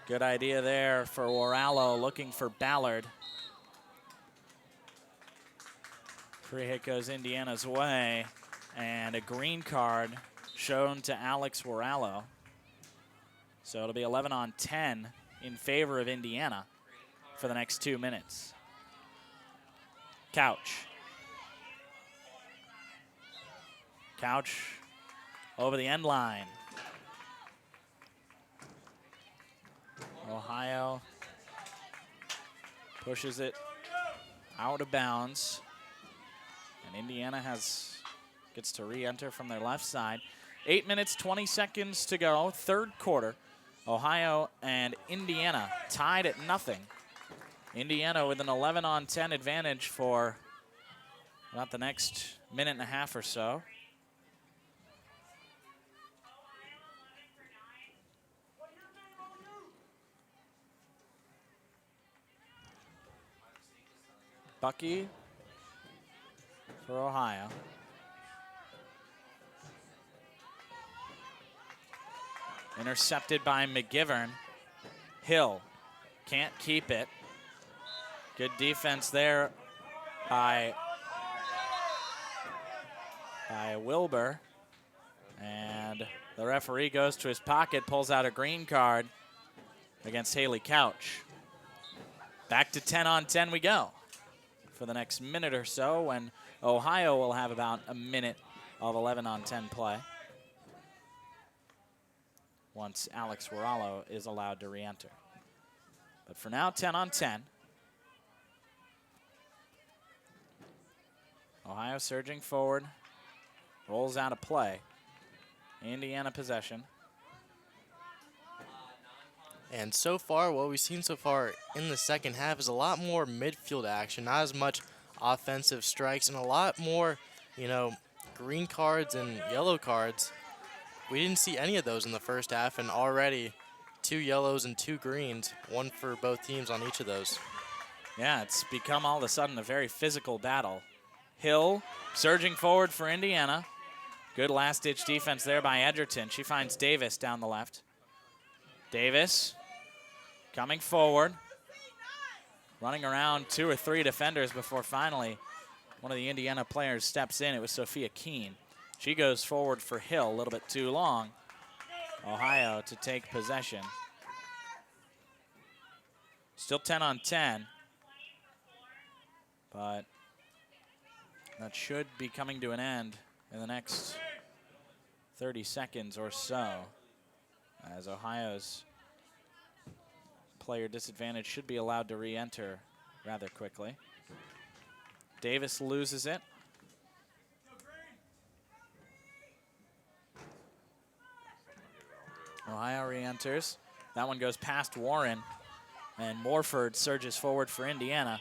Good idea there for Warallo, looking for Ballard. Free hit goes Indiana's way, and a green card shown to Alex Warallo. So it'll be 11 on 10 in favor of Indiana for the next 2 minutes. Couch. Couch over the end line. Ohio pushes it out of bounds. And Indiana gets to re-enter from their left side. 8 minutes, 20 seconds to go, third quarter. Ohio and Indiana tied at nothing. Indiana with an 11 on 10 advantage for about the next minute and a half or so. Bucky for Ohio. Intercepted by McGivern. Hill can't keep it. Good defense there by Wilbur. And the referee goes to his pocket, pulls out a green card against Haley Couch. Back to 10 on 10 we go. for the next minute or so, when Ohio will have about a minute of 11-on-10 play once Alex Waralo is allowed to re-enter. But for now, 10-on-10. Ohio surging forward, rolls out a play. Indiana possession. And so far, what we've seen so far in the second half is a lot more midfield action, not as much offensive strikes, and a lot more, green cards and yellow cards. We didn't see any of those in the first half, and already 2 yellows and 2 greens, one for both teams on each of those. Yeah, it's become all of a sudden a very physical battle. Hill surging forward for Indiana. Good last-ditch defense there by Edgerton. She finds Davis down the left. Davis coming forward, running around 2 or 3 defenders before finally one of the Indiana players steps in. It was Sophia Keene. She goes forward for Hill, a little bit too long. Ohio to take possession. Still 10-on-10, but that should be coming to an end in the next 30 seconds or so, as Ohio's player disadvantage should be allowed to re-enter rather quickly. Davis loses it. Ohio re-enters. That one goes past Warren, and Morford surges forward for Indiana.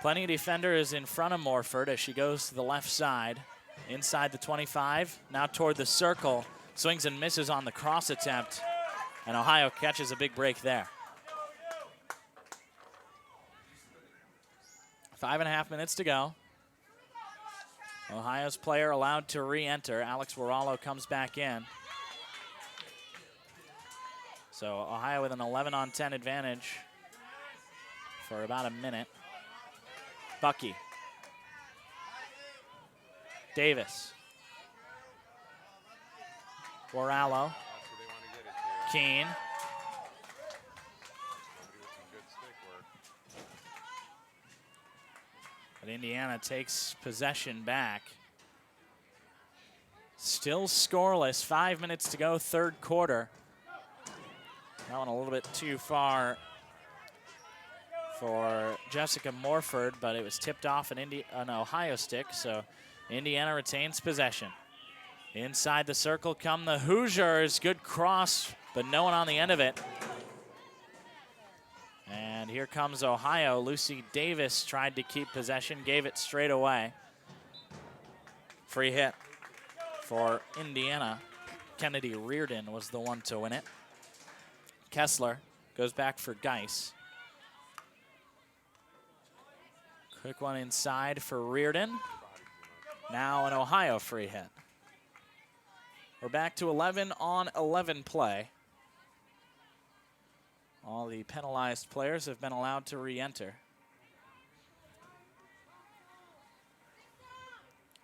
Plenty of defenders in front of Morford as she goes to the left side. Inside the 25, now toward the circle. Swings and misses on the cross attempt, and Ohio catches a big break there. 5.5 minutes to go. Ohio's player allowed to re-enter. Alex Waralo comes back in. So Ohio with an 11-on-10 advantage for about a minute. Bucky. Davis. Waralo. Keene. But Indiana takes possession back. Still scoreless, 5 minutes to go, third quarter. That one a little bit too far for Jessica Morford, but it was tipped off an Ohio stick, so Indiana retains possession. Inside the circle come the Hoosiers. Good cross, but no one on the end of it. And here comes Ohio. Lucy Davis tried to keep possession, gave it straight away. Free hit for Indiana. Kennedy Reardon was the one to win it. Kessler goes back for Geis. Quick one inside for Reardon. Now an Ohio free hit. We're back to 11-on-11 play. All the penalized players have been allowed to re-enter.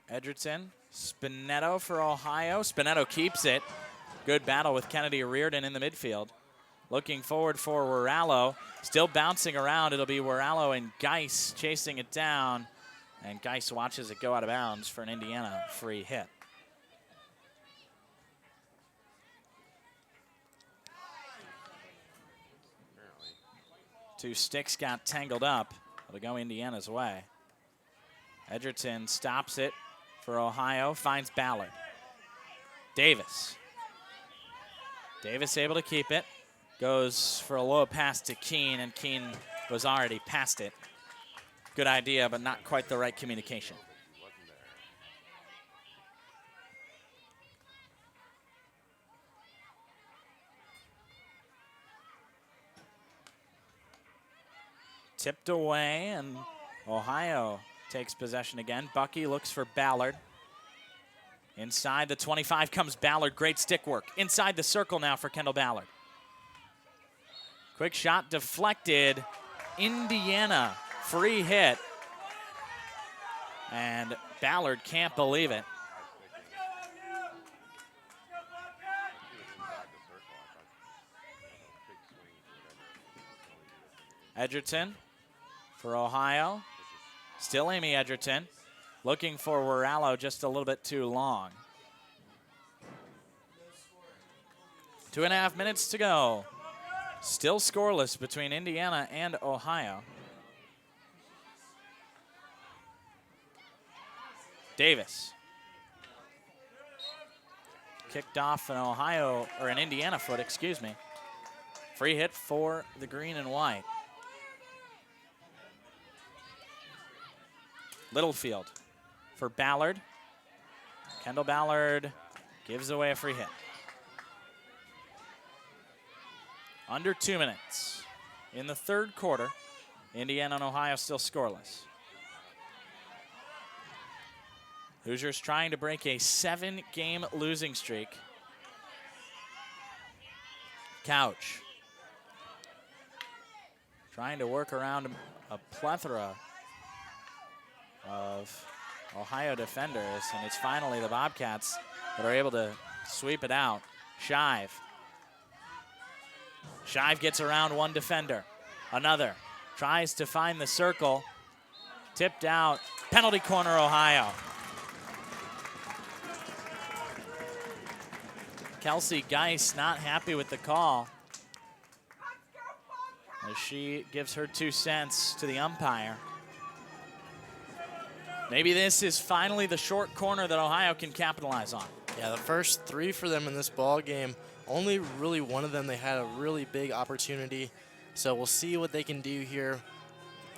Edgerton, Spinetto for Ohio. Spinetto keeps it. Good battle with Kennedy Reardon in the midfield. Looking forward for Waralo. Still bouncing around. It'll be Waralo and Geis chasing it down. And Geis watches it go out of bounds for an Indiana free hit. Two sticks got tangled up. It'll go Indiana's way. Edgerton stops it for Ohio, finds Ballard. Davis. Davis able to keep it. Goes for a low pass to Keene, and Keene was already past it. Good idea, but not quite the right communication. Tipped away, and Ohio takes possession again. Bucky looks for Ballard. Inside the 25 comes Ballard. Great stick work. Inside the circle now for Kendall Ballard. Quick shot deflected. Indiana free hit. And Ballard can't believe it. Edgerton for Ohio. Still Amy Edgerton. Looking for Warallo just a little bit too long. 2.5 minutes to go. Still scoreless between Indiana and Ohio. Davis. Kicked off an an Indiana foot, excuse me. Free hit for the green and white. Littlefield for Ballard. Kendall Ballard gives away a free hit. Under 2 minutes in the third quarter. Indiana and Ohio still scoreless. Hoosiers trying to break a 7-game losing streak. Couch trying to work around a plethora of Ohio defenders, and it's finally the Bobcats that are able to sweep it out. Shive gets around one defender. Another tries to find the circle. Tipped out. Penalty corner, Ohio. Kelsey Geis not happy with the call as she gives her 2 cents to the umpire. Maybe this is finally the short corner that Ohio can capitalize on. Yeah, the first 3 for them in this ball game, only really one of them they had a really big opportunity. So we'll see what they can do here.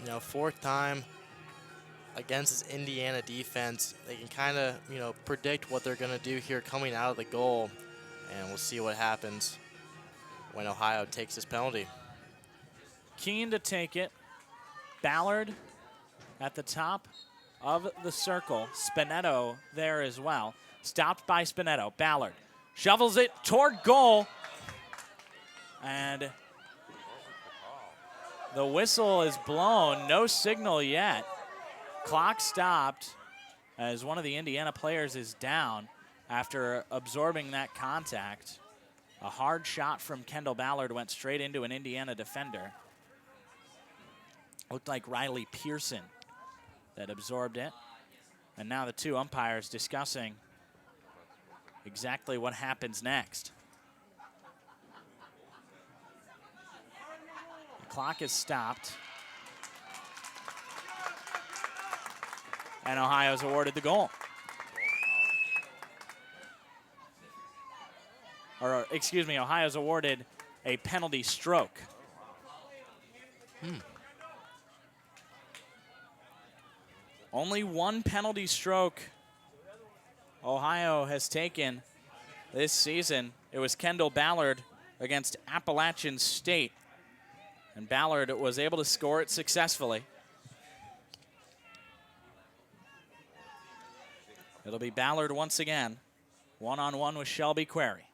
You know, 4th time against this Indiana defense. They can kind of, you know, predict what they're going to do here coming out of the goal. And we'll see what happens when Ohio takes this penalty. Keen to take it. Ballard at the top of the circle. Spinetto there as well. Stopped by Spinetto. Ballard shovels it toward goal. And the whistle is blown. No signal yet. Clock stopped as one of the Indiana players is down after absorbing that contact. A hard shot from Kendall Ballard went straight into an Indiana defender. Looked like Riley Pearson that absorbed it. And now the 2 umpires discussing exactly what happens next. The clock is stopped. And Ohio's awarded the goal. Or, excuse me, Ohio's awarded a penalty stroke. Only 1 penalty stroke Ohio has taken this season. It was Kendall Ballard against Appalachian State. And Ballard was able to score it successfully. It'll be Ballard once again, one-on-one with Shelby Query.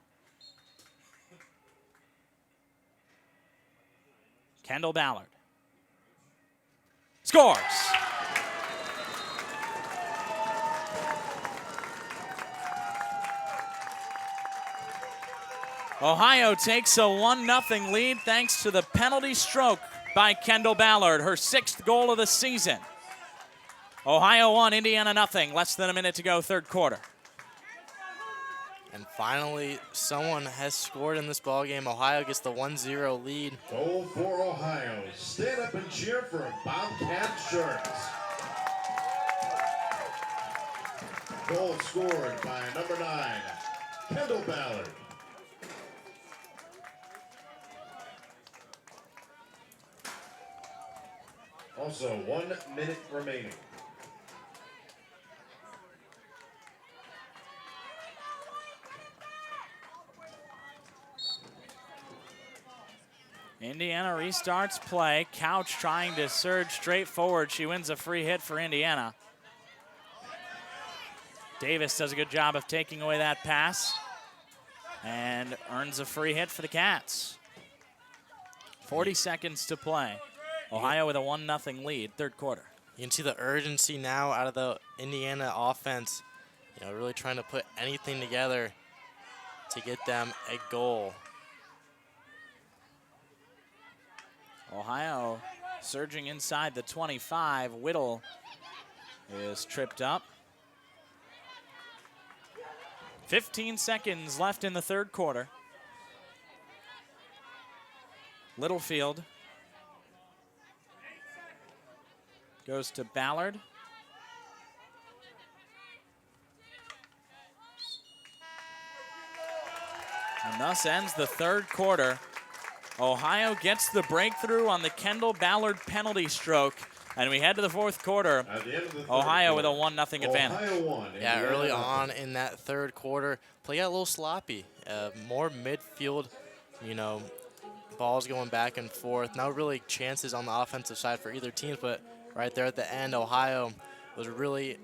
Kendall Ballard scores. Ohio takes a 1-0 lead thanks to the penalty stroke by Kendall Ballard, her 6th goal of the season. Ohio 1, Indiana 0. Less than a minute to go, third quarter. And finally, someone has scored in this ballgame. Ohio gets the 1-0 lead. Goal for Ohio. Stand up and cheer for a Bobcat shirt. Goal scored by number 9, Kendall Ballard. Also, 1 minute remaining. Indiana restarts play. Couch trying to surge straight forward. She wins a free hit for Indiana. Davis does a good job of taking away that pass and earns a free hit for the Cats. 40 seconds to play. Ohio with a 1-0 lead, third quarter. You can see the urgency now out of the Indiana offense. You know, really trying to put anything together to get them a goal. Ohio surging inside the 25. Whittle is tripped up. 15 seconds left in the third quarter. Littlefield goes to Ballard. And thus ends the third quarter. Ohio gets the breakthrough on the Kendall Ballard penalty stroke. And we head to the fourth quarter. Ohio with a 1-0 advantage. Yeah, early on in that third quarter, play got a little sloppy. More midfield, balls going back and forth. Not really chances on the offensive side for either team, but right there at the end, Ohio was really,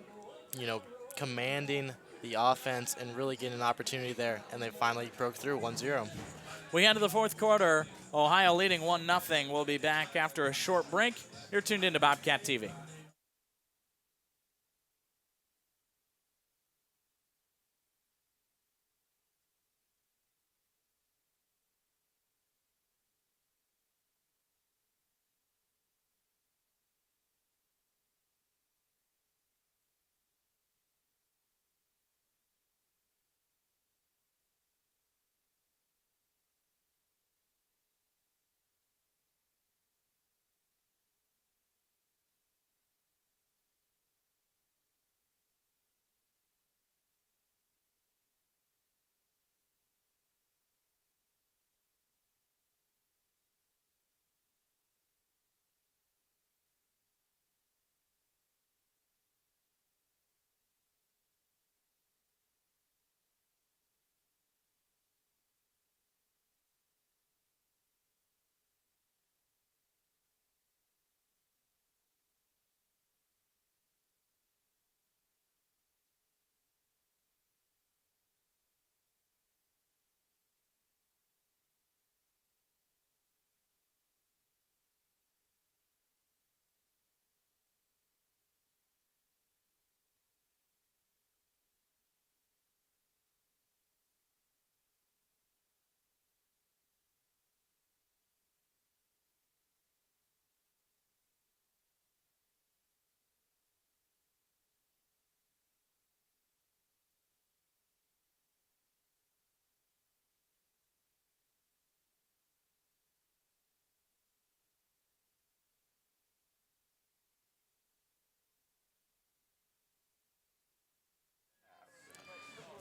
commanding the offense and really getting an opportunity there, and they finally broke through 1-0. We head to the fourth quarter. Ohio leading 1-0. We'll be back after a short break. You're tuned into Bobcat TV.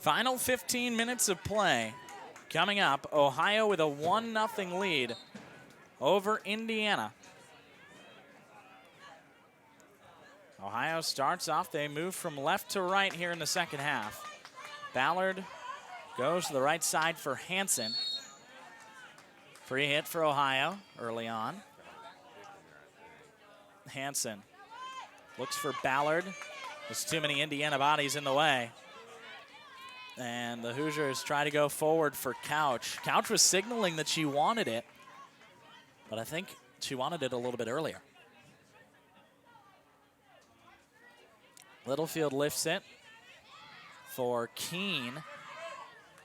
Final 15 minutes of play coming up. Ohio with a 1-0 lead over Indiana. Ohio starts off. They move from left to right here in the second half. Ballard goes to the right side for Hansen. Free hit for Ohio early on. Hansen looks for Ballard. There's too many Indiana bodies in the way. And the Hoosiers try to go forward for Couch. Couch was signaling that she wanted it, but I think she wanted it a little bit earlier. Littlefield lifts it for Keene.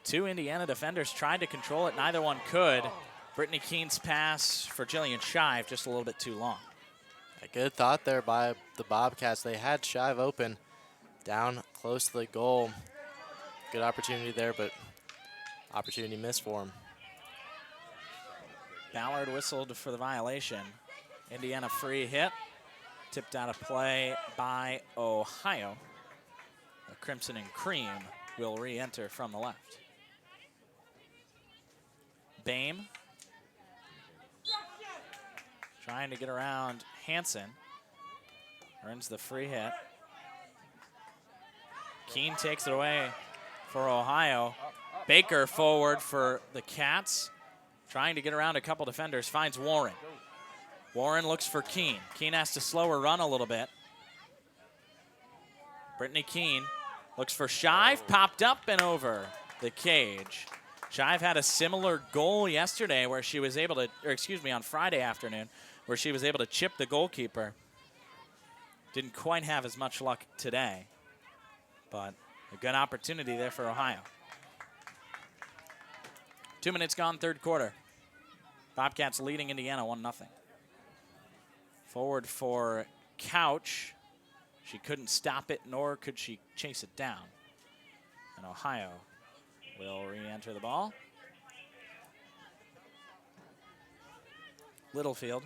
Two Indiana defenders tried to control it. Neither one could. Brittany Keene's pass for Jillian Shive just a little bit too long. A good thought there by the Bobcats. They had Shive open down close to the goal. Good opportunity there, but opportunity missed for him. Ballard whistled for the violation. Indiana free hit. Tipped out of play by Ohio. The Crimson and Cream will re-enter from the left. Bame trying to get around Hansen. Earns the free hit. Keene takes it away for Ohio. Baker forward for the Cats. Trying to get around a couple defenders. Finds Warren. Warren looks for Keene. Keene has to slow her run a little bit. Brittany Keene looks for Shive. Popped up and over the cage. Shive had a similar goal yesterday where she was able to, on Friday afternoon, where she was able to chip the goalkeeper. Didn't quite have as much luck today, but a good opportunity there for Ohio. 2 minutes gone, third quarter. Bobcats leading Indiana 1-0. Forward for Couch. She couldn't stop it, nor could she chase it down. And Ohio will re-enter the ball. Littlefield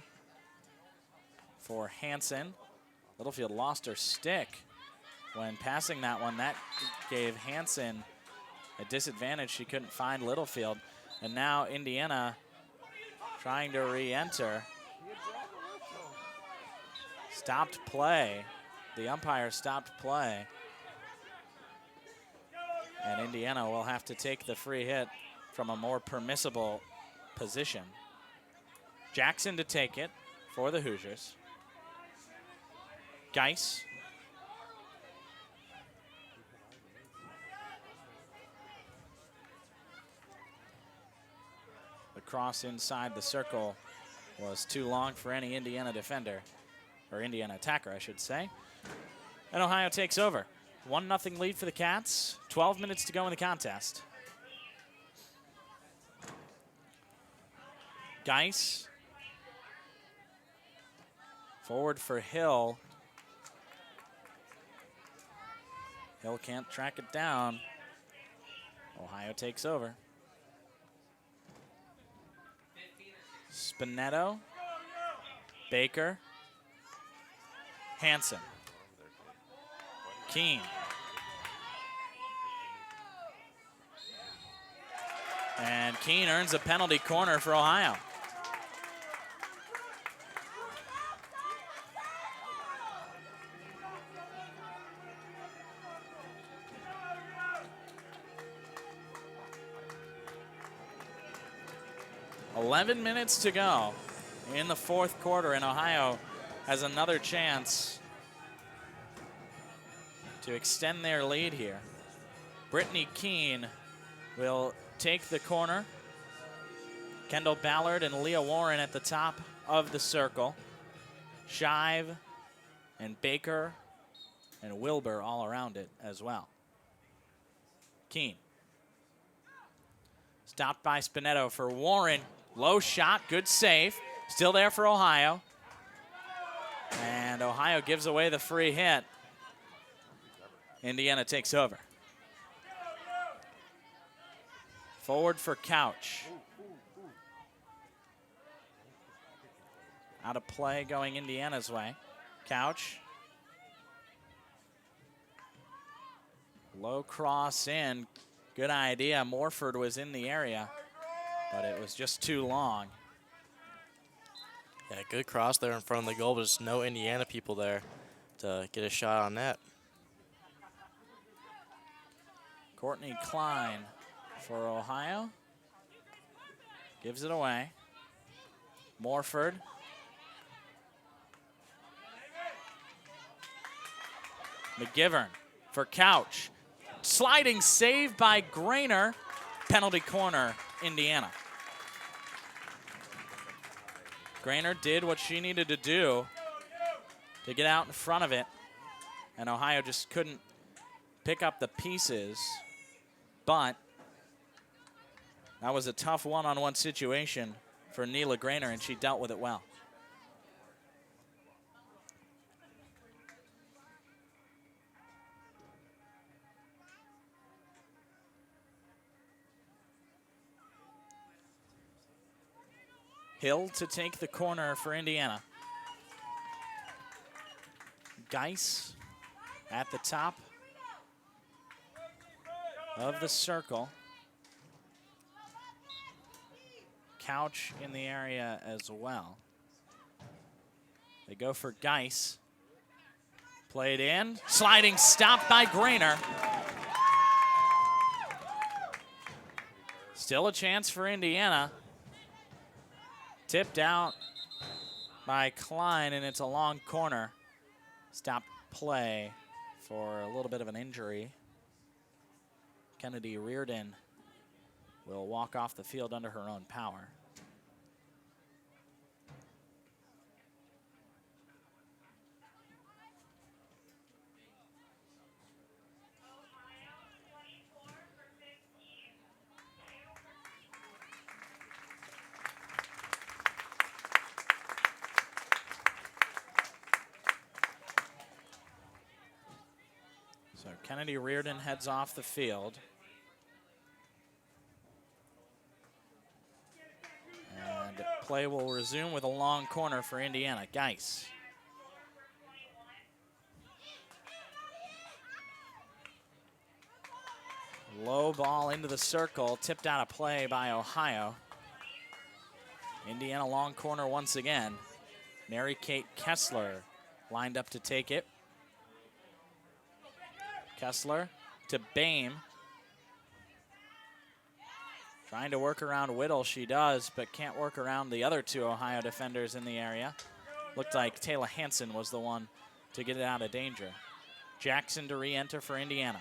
for Hansen. Littlefield lost her stick when passing that one. That gave Hansen a disadvantage. She couldn't find Littlefield. And now Indiana trying to re-enter. Stopped play. The umpire stopped play. And Indiana will have to take the free hit from a more permissible position. Jackson to take it for the Hoosiers. Geis. The cross inside the circle was too long for any Indiana defender, or Indiana attacker, I should say. And Ohio takes over. 1-0 lead for the Cats. 12 minutes to go in the contest. Geis. Forward for Hill. Hill can't track it down. Ohio takes over. Spinetto. Baker. Hansen. Keene. And Keene earns a penalty corner for Ohio. $11 minutes to go in the fourth quarter, and Ohio has another chance to extend their lead here. Brittany Keene will take the corner. Kendall Ballard and Leah Warren at the top of the circle. Shive and Baker and Wilbur all around it as well. Keene. Stopped by Spinetto for Warren. Low shot, good save. Still there for Ohio. And Ohio gives away the free hit. Indiana takes over. Forward for Couch. Out of play going Indiana's way. Couch. Low cross in. Good idea. Morford was in the area, but it was just too long. Yeah, good cross there in front of the goal, but there's no Indiana people there to get a shot on net. Courtney Klein for Ohio. Gives it away. Morford. McGivern for Couch. Sliding save by Grainer. Penalty corner, Indiana. Grainer did what she needed to do to get out in front of it, and Ohio just couldn't pick up the pieces, but that was a tough one-on-one situation for Neela Grainer, and she dealt with it well. Hill to take the corner for Indiana. Geis at the top of the circle. Couch in the area as well. They go for Geis. Played in. Sliding stop by Grainer. Still a chance for Indiana. Tipped out by Klein, and it's a long corner. Stop play for a little bit of an injury. Kennedy Reardon will walk off the field under her own power. Kennedy Reardon heads off the field. And play will resume with a long corner for Indiana. Geis. Low ball into the circle, tipped out of play by Ohio. Indiana long corner once again. Mary Kate Kessler lined up to take it. Kessler to Bame. Trying to work around Whittle, she does, but can't work around the other two Ohio defenders in the area. Looked like Taylor Hansen was the one to get it out of danger. Jackson to re-enter for Indiana.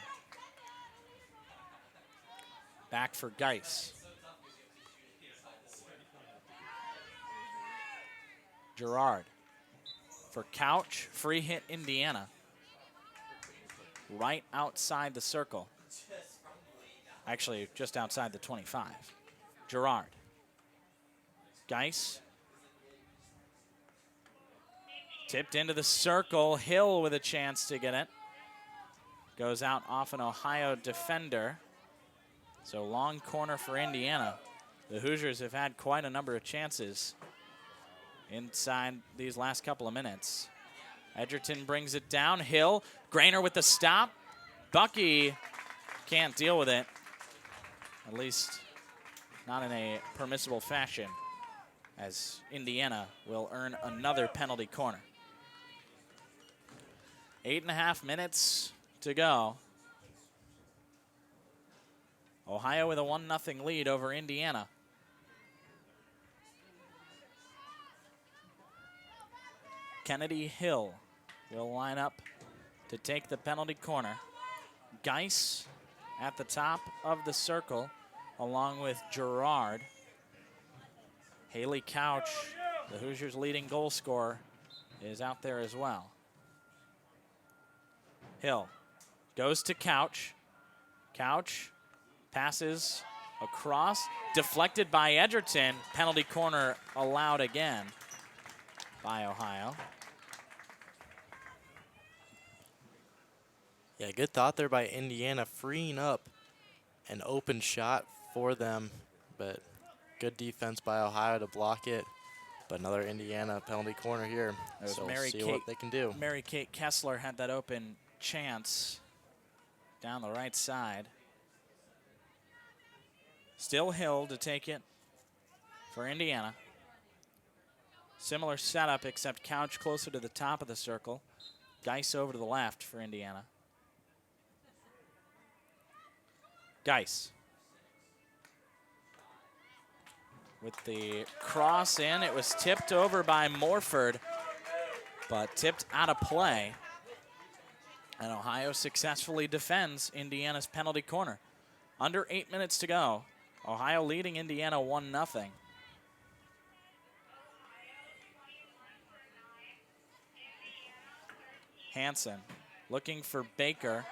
Back for Geis. Gerard for Couch, free hit Indiana. Right outside the circle. Actually, just outside the 25. Gerard. Geis. Tipped into the circle. Hill with a chance to get it. Goes out off an Ohio defender. So long corner for Indiana. The Hoosiers have had quite a number of chances inside these last couple of minutes. Edgerton brings it down. Hill. Grainer with the stop. Bucky can't deal with it. At least not in a permissible fashion, as Indiana will earn another penalty corner. 8.5 minutes to go. Ohio with a 1-0 lead over Indiana. Kennedy Hill will line up to take the penalty corner. Geis at the top of the circle, along with Gerard. Haley Couch, the Hoosiers' leading goal scorer, is out there as well. Hill goes to Couch. Couch passes across, deflected by Edgerton. Penalty corner allowed again by Ohio. Yeah, good thought there by Indiana, freeing up an open shot for them, but good defense by Ohio to block it. But another Indiana penalty corner here, so we'll see what they can do. Mary Kate Kessler had that open chance down the right side. Still Hill to take it for Indiana. Similar setup, except Couch closer to the top of the circle. Geis over to the left for Indiana. Geis. With the cross in, it was tipped over by Morford, but tipped out of play. And Ohio successfully defends Indiana's penalty corner. Under 8 minutes to go. Ohio leading Indiana 1-0. Hansen looking for Baker.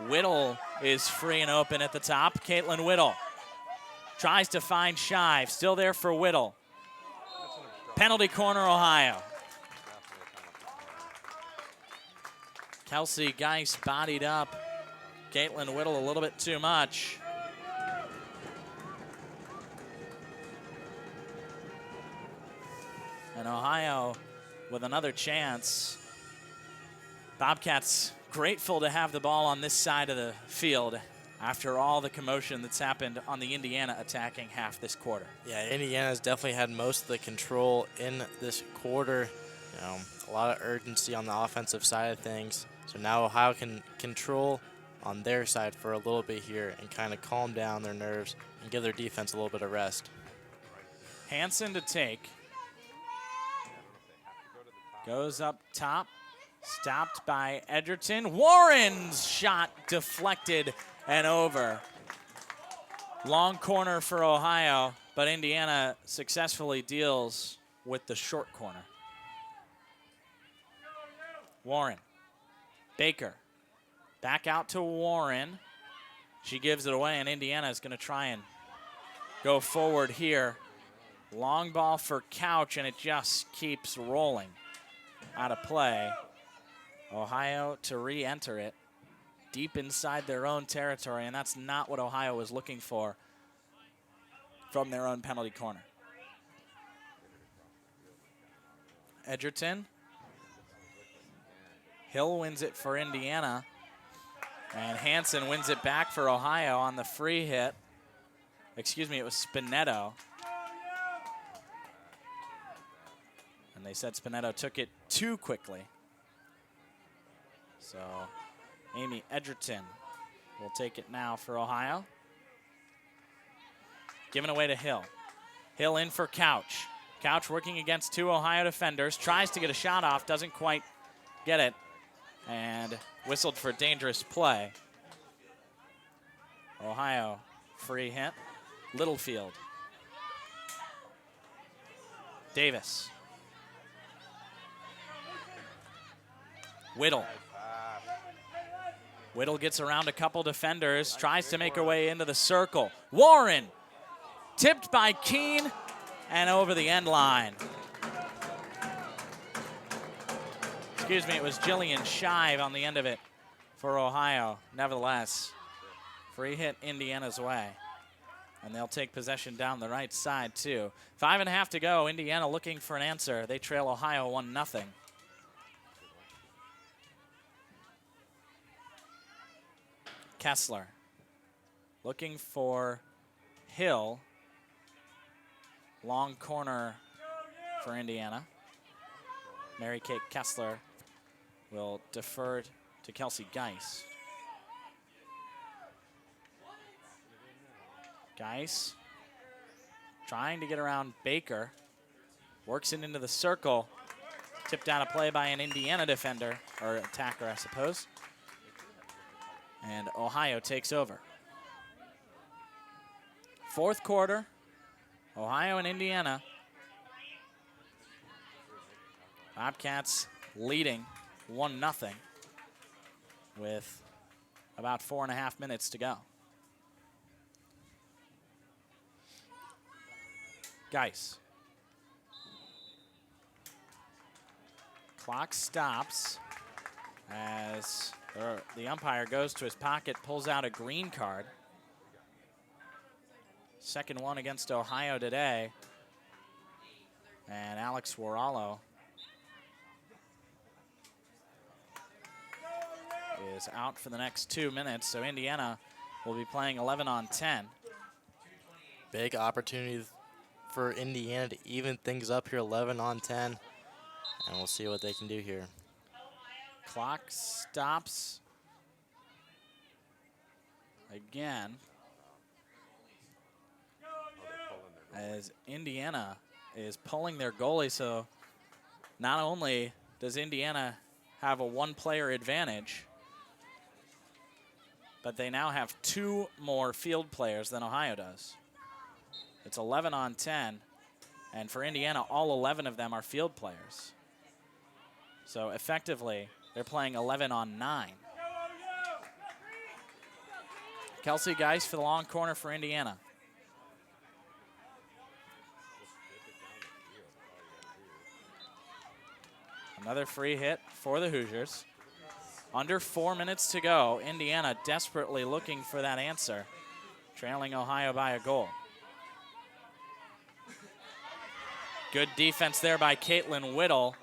Whittle is free and open at the top. Caitlin Whittle tries to find Shive. Still there for Whittle. Penalty corner, Ohio. Kelsey Geis bodied up. Caitlin Whittle a little bit too much. And Ohio with another chance. Bobcats grateful to have the ball on this side of the field after all the commotion that's happened on the Indiana attacking half this quarter. Yeah, Indiana's definitely had most of the control in this quarter. A lot of urgency on the offensive side of things. So now Ohio can control on their side for a little bit here and kind of calm down their nerves and give their defense a little bit of rest. Hansen to take. Goes up top. Stopped by Edgerton. Warren's shot deflected and over. Long corner for Ohio, but Indiana successfully deals with the short corner. Warren. Baker. Back out to Warren. She gives it away, and Indiana is going to try and go forward here. Long ball for Couch, and it just keeps rolling out of play. Ohio to re-enter it. deep inside their own territory, and that's not what Ohio was looking for from their own penalty corner. Edgerton. Hill wins it for Indiana. And Hansen wins it back for Ohio on the free hit. Excuse me, it was Spinetto. And they said Spinetto took it too quickly. So Amy Edgerton will take it now for Ohio. Giving away to Hill. Hill in for Couch. Couch working against two Ohio defenders. Tries to get a shot off, doesn't quite get it. And whistled for dangerous play. Ohio free hit. Littlefield. Davis. Whittle. Whittle gets around a couple defenders, tries to make her way into the circle. Warren, tipped by Keene, and over the end line. Excuse me, it was Jillian Shive on the end of it for Ohio. Nevertheless, free hit Indiana's way. And they'll take possession down the right side, too. 5.5 to go. Indiana looking for an answer. They trail Ohio 1-0. Kessler looking for Hill. Long corner for Indiana. Mary Kate Kessler will defer to Kelsey Geis. Geis trying to get around Baker. Works it into the circle. Tipped out of play by an Indiana defender, or attacker, I suppose. And Ohio takes over. Fourth quarter, Ohio and Indiana. Bobcats leading 1-0 with about 4.5 minutes to go. Geis. Clock stops as the umpire goes to his pocket, pulls out a green card. Second one against Ohio today. And Alex Waralo is out for the next 2 minutes, so Indiana will be playing 11 on 10. Big opportunity for Indiana to even things up here, 11 on 10. And we'll see what they can do here. Clock stops again as Indiana is pulling their goalie, so not only does Indiana have a one-player advantage, but they now have 2 more field players than Ohio does. It's 11 on 10, and for Indiana, all 11 of them are field players. So effectively, they're playing 11 on 9. Kelsey Geis for the long corner for Indiana. Another free hit for the Hoosiers. Under 4 minutes to go. Indiana desperately looking for that answer, trailing Ohio by a goal. Good defense there by Caitlin Whittle.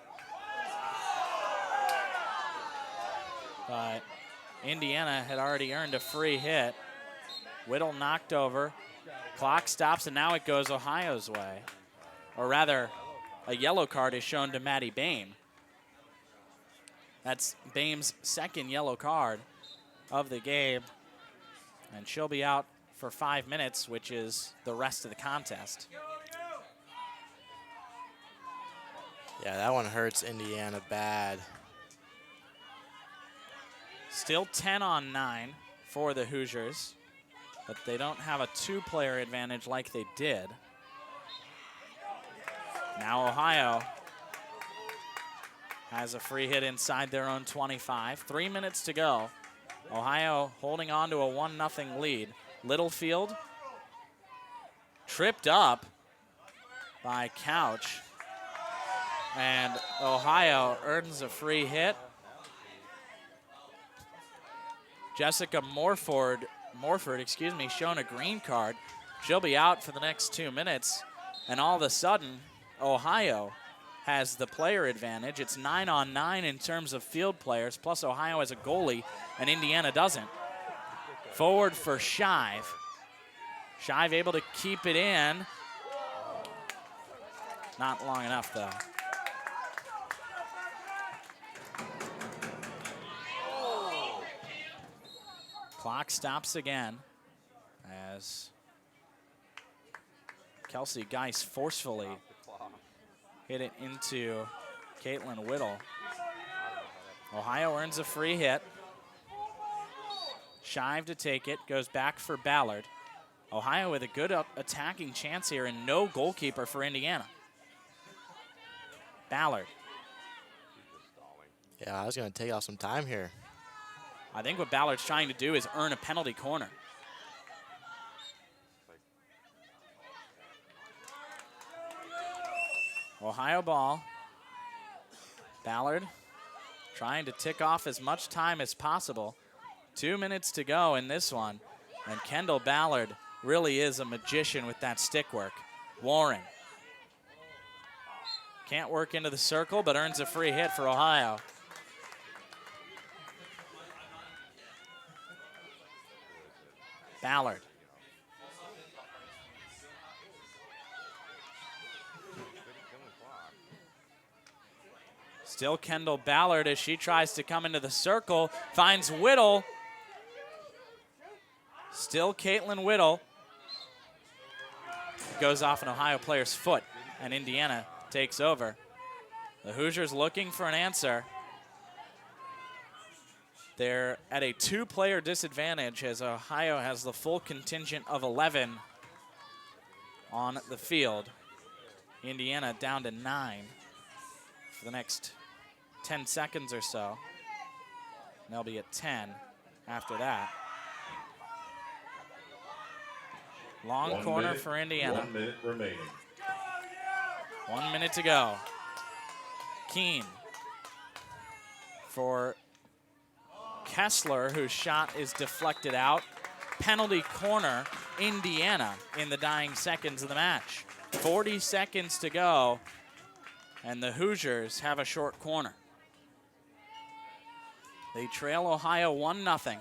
But Indiana had already earned a free hit. Whittle knocked over. Clock stops, and now it goes Ohio's way. Or rather, a yellow card is shown to Maddie Boehm. That's Boehm's second yellow card of the game. And she'll be out for 5 minutes, which is the rest of the contest. Yeah, that one hurts Indiana bad. Still 10 on 9 for the Hoosiers, but they don't have a 2-player advantage like they did. Now Ohio has a free hit inside their own 25. 3 minutes to go. Ohio holding on to a 1-0 lead. Littlefield tripped up by Couch, and Ohio earns a free hit. Jessica Morford, shown a green card. She'll be out for the next 2 minutes. And all of a sudden, Ohio has the player advantage. It's 9-on-9 in terms of field players, plus Ohio has a goalie, and Indiana doesn't. Forward for Shive. Shive able to keep it in. Not long enough, though. Clock stops again as Kelsey Geis forcefully hit it into Caitlin Whittle. Ohio earns a free hit. Shive to take it, goes back for Ballard. Ohio with a good attacking chance here and no goalkeeper for Indiana. Ballard. Yeah, I was going to take off some time here. I think what Ballard's trying to do is earn a penalty corner. Ohio ball. Ballard trying to tick off as much time as possible. 2 minutes to go in this one. And Kendall Ballard really is a magician with that stick work. Warren. Can't work into the circle, but earns a free hit for Ohio. Ballard. Still Kendall Ballard as she tries to come into the circle. Finds Whittle. Still Caitlin Whittle. Goes off an Ohio player's foot, and Indiana takes over. The Hoosiers looking for an answer. They're at a 2-player disadvantage as Ohio has the full contingent of 11 on the field. Indiana down to 9 for the next 10 seconds or so. And they'll be at 10 after that. Long corner for Indiana. 1 minute remaining. 1 minute to go. Keene for Kessler, whose shot is deflected out. Penalty corner, Indiana in the dying seconds of the match. 40 seconds to go, and the Hoosiers have a short corner. They trail Ohio 1-0.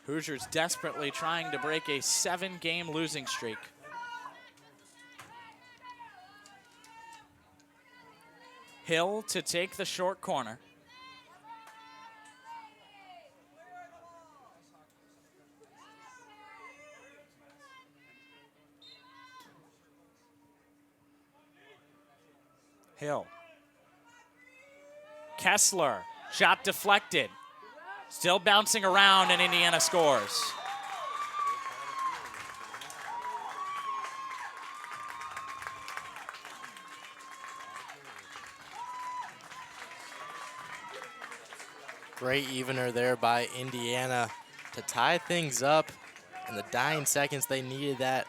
Hoosiers desperately trying to break a 7-game losing streak. Hill to take the short corner. Hill. Kessler, shot deflected. Still bouncing around, and Indiana scores. Great evener there by Indiana to tie things up. In the dying seconds, they needed that,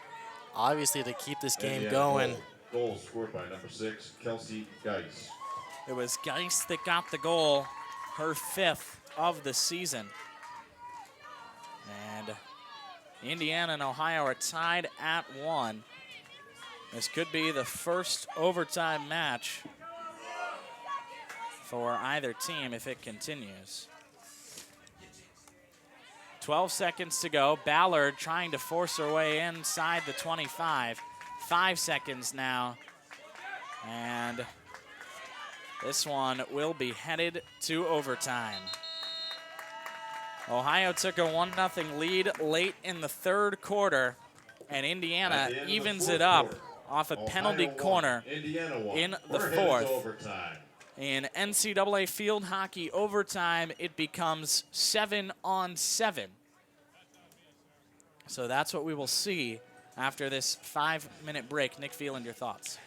obviously, to keep this game Indiana going. Goal scored by number 6, Kelsey Geis. It was Geis that got the goal, her 5th of the season. And Indiana and Ohio are tied at 1. This could be the first overtime match for either team if it continues. 12 seconds to go. Ballard trying to force her way inside the 25. 5 seconds now. And this one will be headed to overtime. Ohio took a 1-0 lead late in the 3rd quarter, and Indiana evens it up off a penalty corner in the 4th. In NCAA field hockey overtime, it becomes 7-on-7. So that's what we will see after this 5-minute break. Nick Phelan, your thoughts?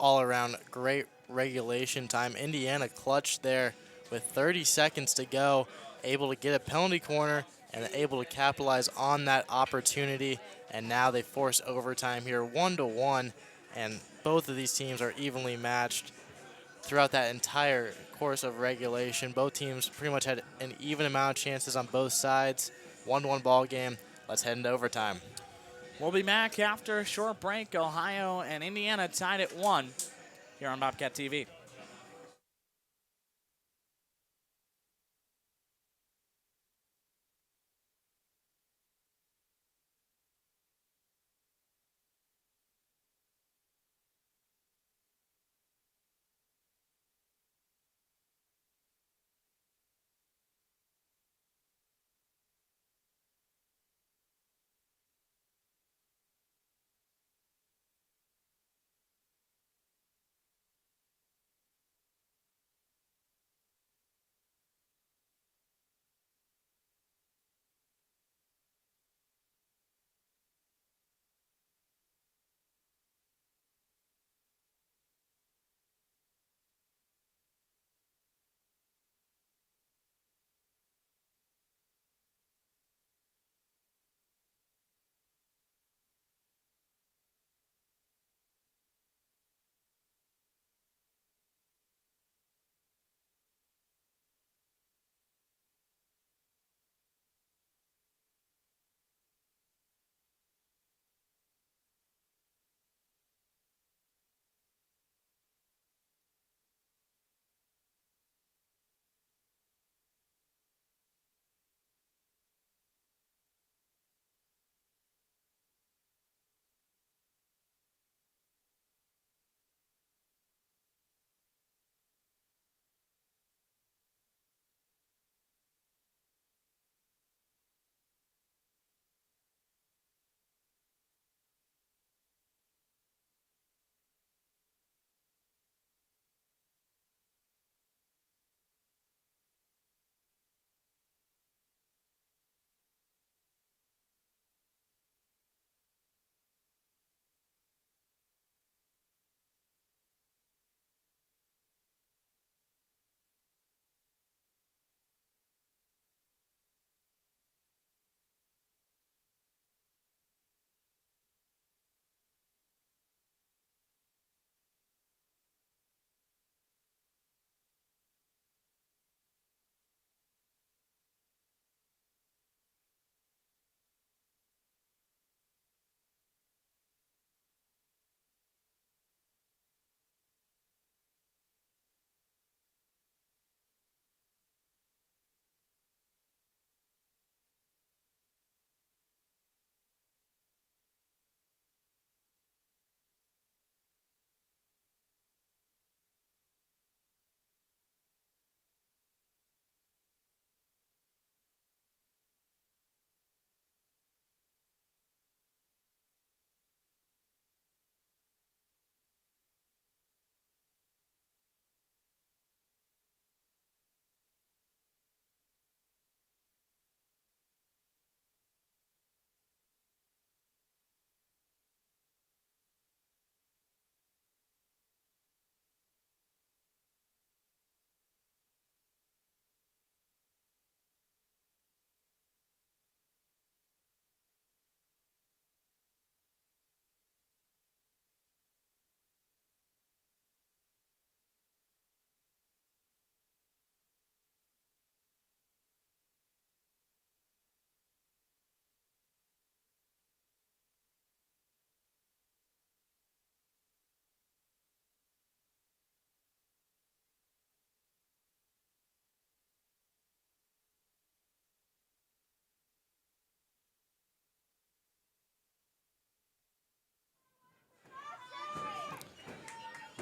All around great regulation time. Indiana clutched there with 30 seconds to go, able to get a penalty corner and able to capitalize on that opportunity. And now they force overtime here 1-1, and both of these teams are evenly matched. throughout that entire course of regulation. Both teams pretty much had an even amount of chances on both sides. 1-1 ball game. Let's head into overtime. We'll be back after a short break. Ohio and Indiana tied at 1 here on Bobcat TV.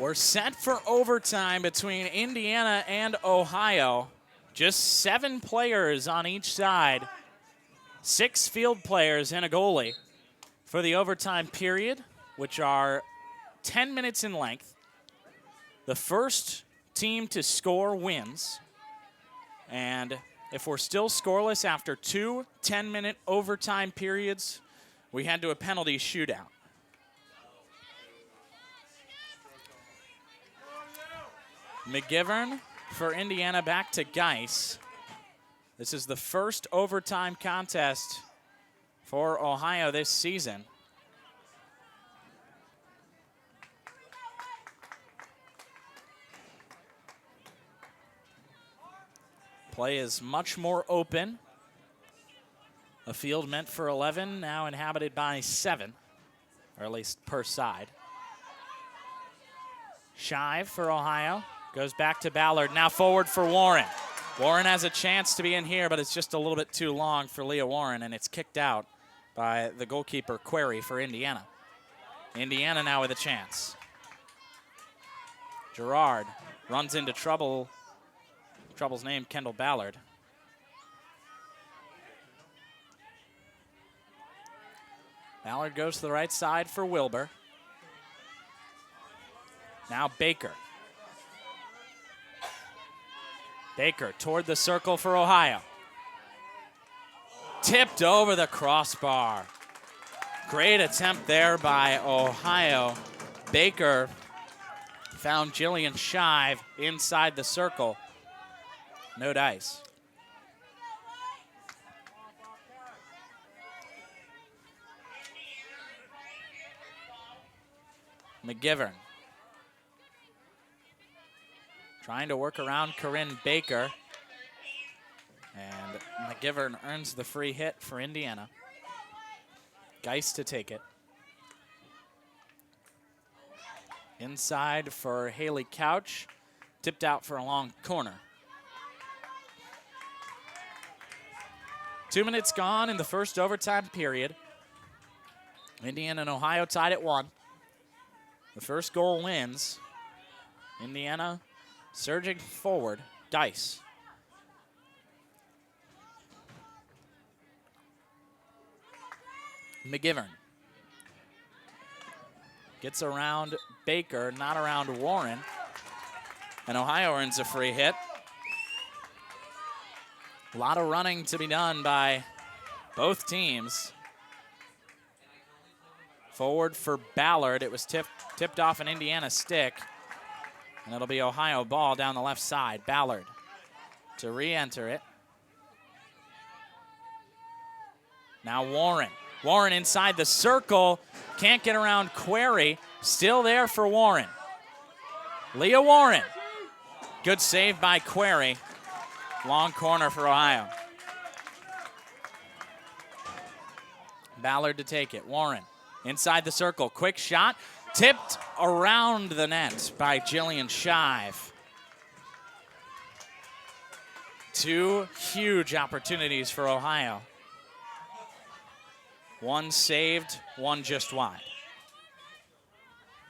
We're set for overtime between Indiana and Ohio. Just 7 players on each side. 6 field players and a goalie for the overtime period, which are 10 minutes in length. The first team to score wins. And if we're still scoreless after 2 10-minute overtime periods, we head to a penalty shootout. McGivern for Indiana back to Geis. This is the first overtime contest for Ohio this season. Play is much more open. A field meant for 11, now inhabited by 7, or at least per side. Shive for Ohio, goes back to Ballard, now forward for Warren. Warren has a chance to be in here, but it's just a little bit too long for Leah Warren, and it's kicked out by the goalkeeper, Query, for Indiana. Indiana now with a chance. Gerard runs into trouble. Trouble's name, Kendall Ballard. Ballard goes to the right side for Wilbur. Now Baker. Baker toward the circle for Ohio. Tipped over the crossbar. Great attempt there by Ohio. Baker found Jillian Shive inside the circle. No dice. McGivern trying to work around Corinne Baker. And McGivern earns the free hit for Indiana. Geist to take it. Inside for Haley Couch. Tipped out for a long corner. 2 minutes gone in the first overtime period. Indiana and Ohio tied at 1. The first goal wins. Indiana surging forward. Dice. McGivern gets around Baker, not around Warren. And Ohio earns a free hit. A lot of running to be done by both teams. Forward for Ballard. It was tipped off an Indiana stick. And it'll be Ohio ball down the left side. Ballard to re-enter it. Now Warren. Warren inside the circle. Can't get around Query. Still there for Warren. Leah Warren. Good save by Query. Long corner for Ohio. Ballard to take it. Warren inside the circle. Quick shot. Tipped around the net by Jillian Shive. 2 huge opportunities for Ohio. 1 saved, 1 just wide.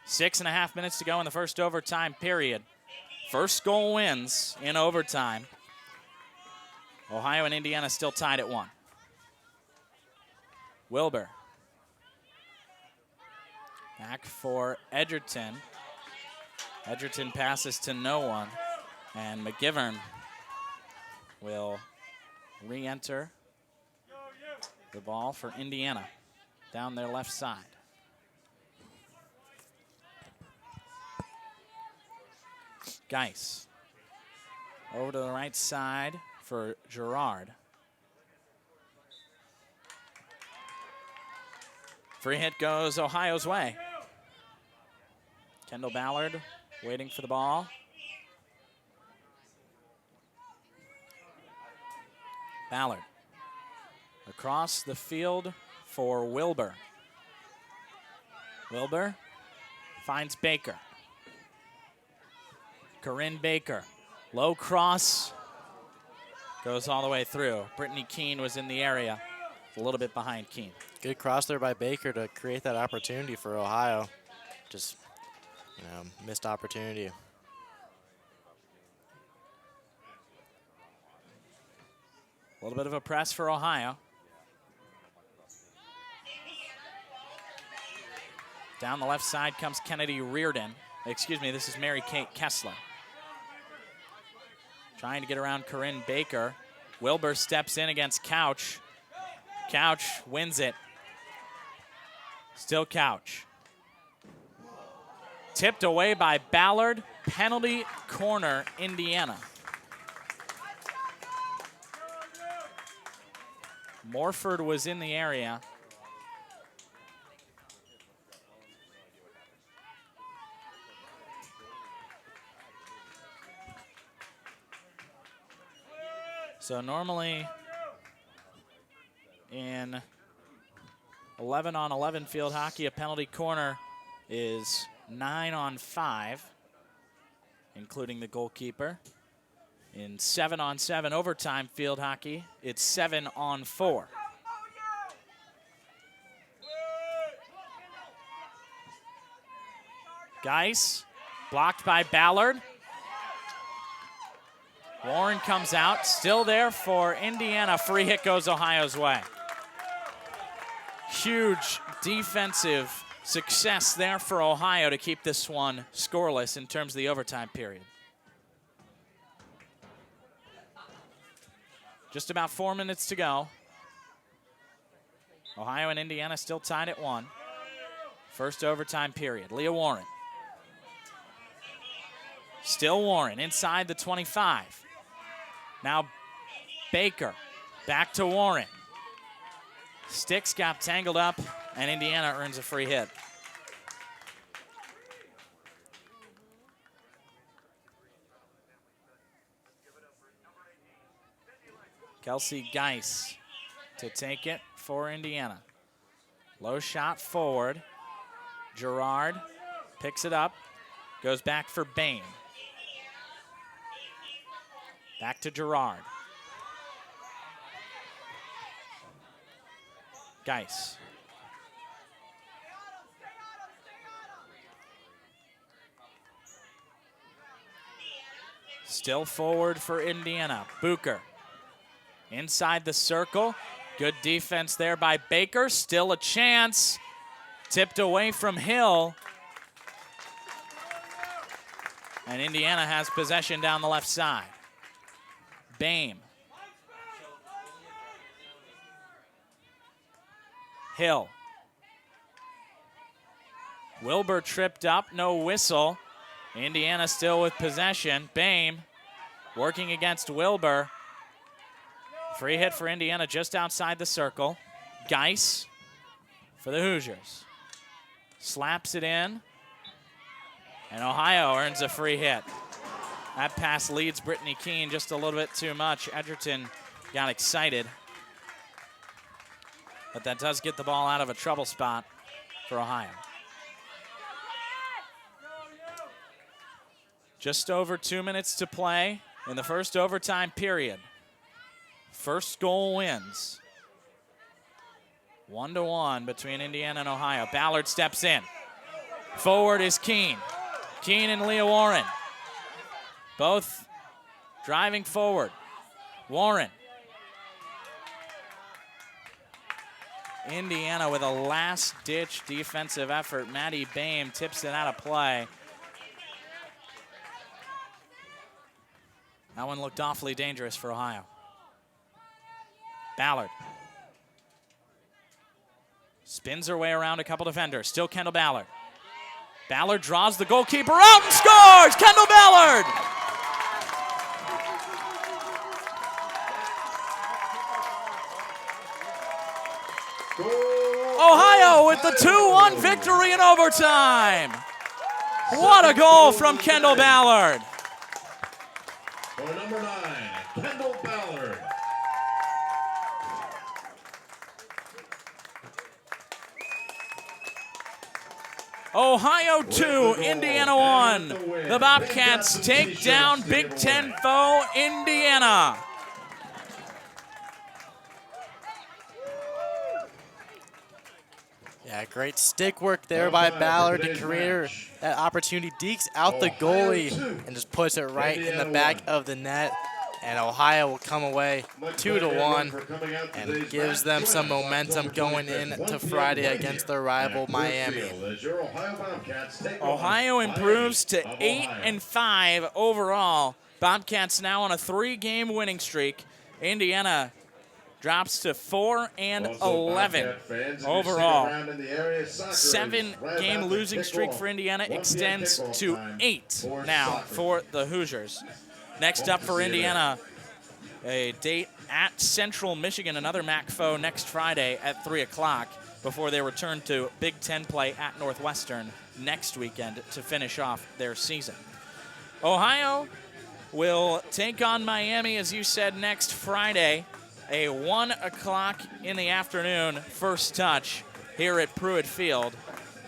6.5 minutes to go in the first overtime period. First goal wins in overtime. Ohio and Indiana still tied at 1. Wilbur. Back for Edgerton. Edgerton passes to no one. And McGivern will re-enter the ball for Indiana down their left side. Geis over to the right side for Gerard. Free hit goes Ohio's way. Kendall Ballard waiting for the ball. Ballard across the field for Wilbur. Wilbur finds Baker. Corinne Baker, low cross, goes all the way through. Brittany Keene was in the area, a little bit behind Keene. Good cross there by Baker to create that opportunity for Ohio. Just, missed opportunity. A little bit of a press for Ohio. Down the left side comes Kennedy Reardon. Excuse me, this is Mary Kate Kessler. Trying to get around Corinne Baker. Wilbur steps in against Couch. Couch wins it. Still Couch. Tipped away by Ballard. Penalty corner, Indiana. Morford was in the area. So normally in 11-on-11 field hockey, a penalty corner is 9-on-5, including the goalkeeper. In 7-on-7 overtime field hockey, it's 7-on-4. Geis, blocked by Ballard. Warren comes out, still there for Indiana. Free hit goes Ohio's way. Huge defensive success there for Ohio to keep this one scoreless in terms of the overtime period. Just about 4 minutes to go. Ohio and Indiana still tied at 1. First overtime period. Leah Warren. Still Warren inside the 25. Now Baker back to Warren. Sticks got tangled up, and Indiana earns a free hit. Kelsey Geis to take it for Indiana. Low shot forward. Gerard picks it up, goes back for Bain. Back to Gerard. Geis. Still forward for Indiana. Bucher inside the circle. Good defense there by Baker. Still a chance. Tipped away from Hill. And Indiana has possession down the left side. Bame. Hill. Wilbur tripped up, no whistle. Indiana still with possession. Bame working against Wilbur. Free hit for Indiana just outside the circle. Geis for the Hoosiers. Slaps it in. And Ohio earns a free hit. That pass leads Brittany Keene just a little bit too much. Edgerton got excited. But that does get the ball out of a trouble spot for Ohio. Just over 2 minutes to play in the first overtime period. First goal wins. 1-1 between Indiana and Ohio. Ballard steps in. Forward is Keene. Keene and Leah Warren. Both driving forward. Warren. Indiana with a last-ditch defensive effort. Maddie Bame tips it out of play. That one looked awfully dangerous for Ohio. Ballard. Spins her way around a couple defenders. Still Kendall Ballard. Ballard draws the goalkeeper out and scores! Kendall Ballard! Ohio with the 2-1 victory in overtime. What a goal from Kendall Ballard. For number 9, Kendall Ballard. Ohio 2, Indiana 1. The Bobcats take down Big Ten foe Indiana. Yeah, great stick work there by Ballard to create that opportunity. Dekes out the goalie and just puts it right in the back of the net. And Ohio will come away 2-1 and gives them some momentum going into Friday against their rival Miami. Ohio improves to 8-5 overall. Bobcats now on a 3-game winning streak. Indiana drops to 4-11 overall. 7-game losing streak for Indiana extends to 8 now for the Hoosiers. Next up for Indiana, a date at Central Michigan, another MAC foe next Friday at 3 o'clock before they return to Big Ten play at Northwestern next weekend to finish off their season. Ohio will take on Miami, as you said, next Friday, a 1 o'clock in the afternoon first touch here at Pruitt Field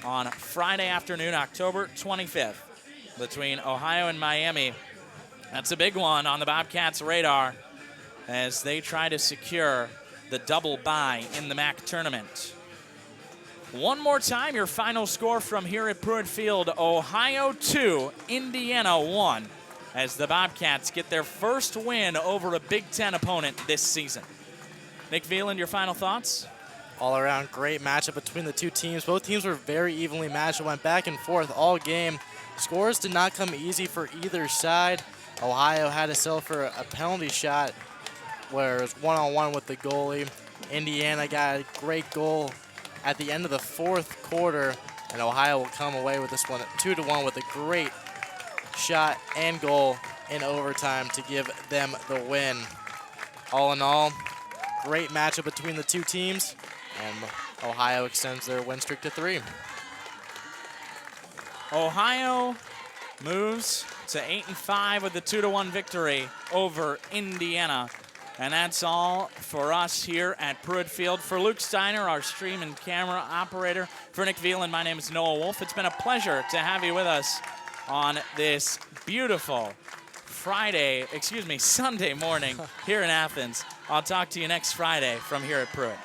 on Friday afternoon, October 25th, between Ohio and Miami. That's a big one on the Bobcats' radar as they try to secure the double bye in the MAC tournament. One more time, your final score from here at Pruitt Field: Ohio 2, Indiana 1, as the Bobcats get their first win over a Big Ten opponent this season. Nick Veland, your final thoughts? All around great matchup between the two teams. Both teams were very evenly matched. It went back and forth all game. Scores did not come easy for either side. Ohio had to settle for a penalty shot where it was one-on-one with the goalie. Indiana got a great goal at the end of the fourth quarter, and Ohio will come away with this one 2-1 with a great shot and goal in overtime to give them the win. All in all, great matchup between the two teams, and Ohio extends their win streak to 3. Ohio moves to 8-5 with the 2-1 victory over Indiana. And that's all for us here at Pruitt Field. For Luke Steiner, our stream and camera operator, for Nick Veland, my name is Noah Wolf. It's been a pleasure to have you with us on this beautiful Sunday morning here in Athens. I'll talk to you next Friday from here at Pruitt.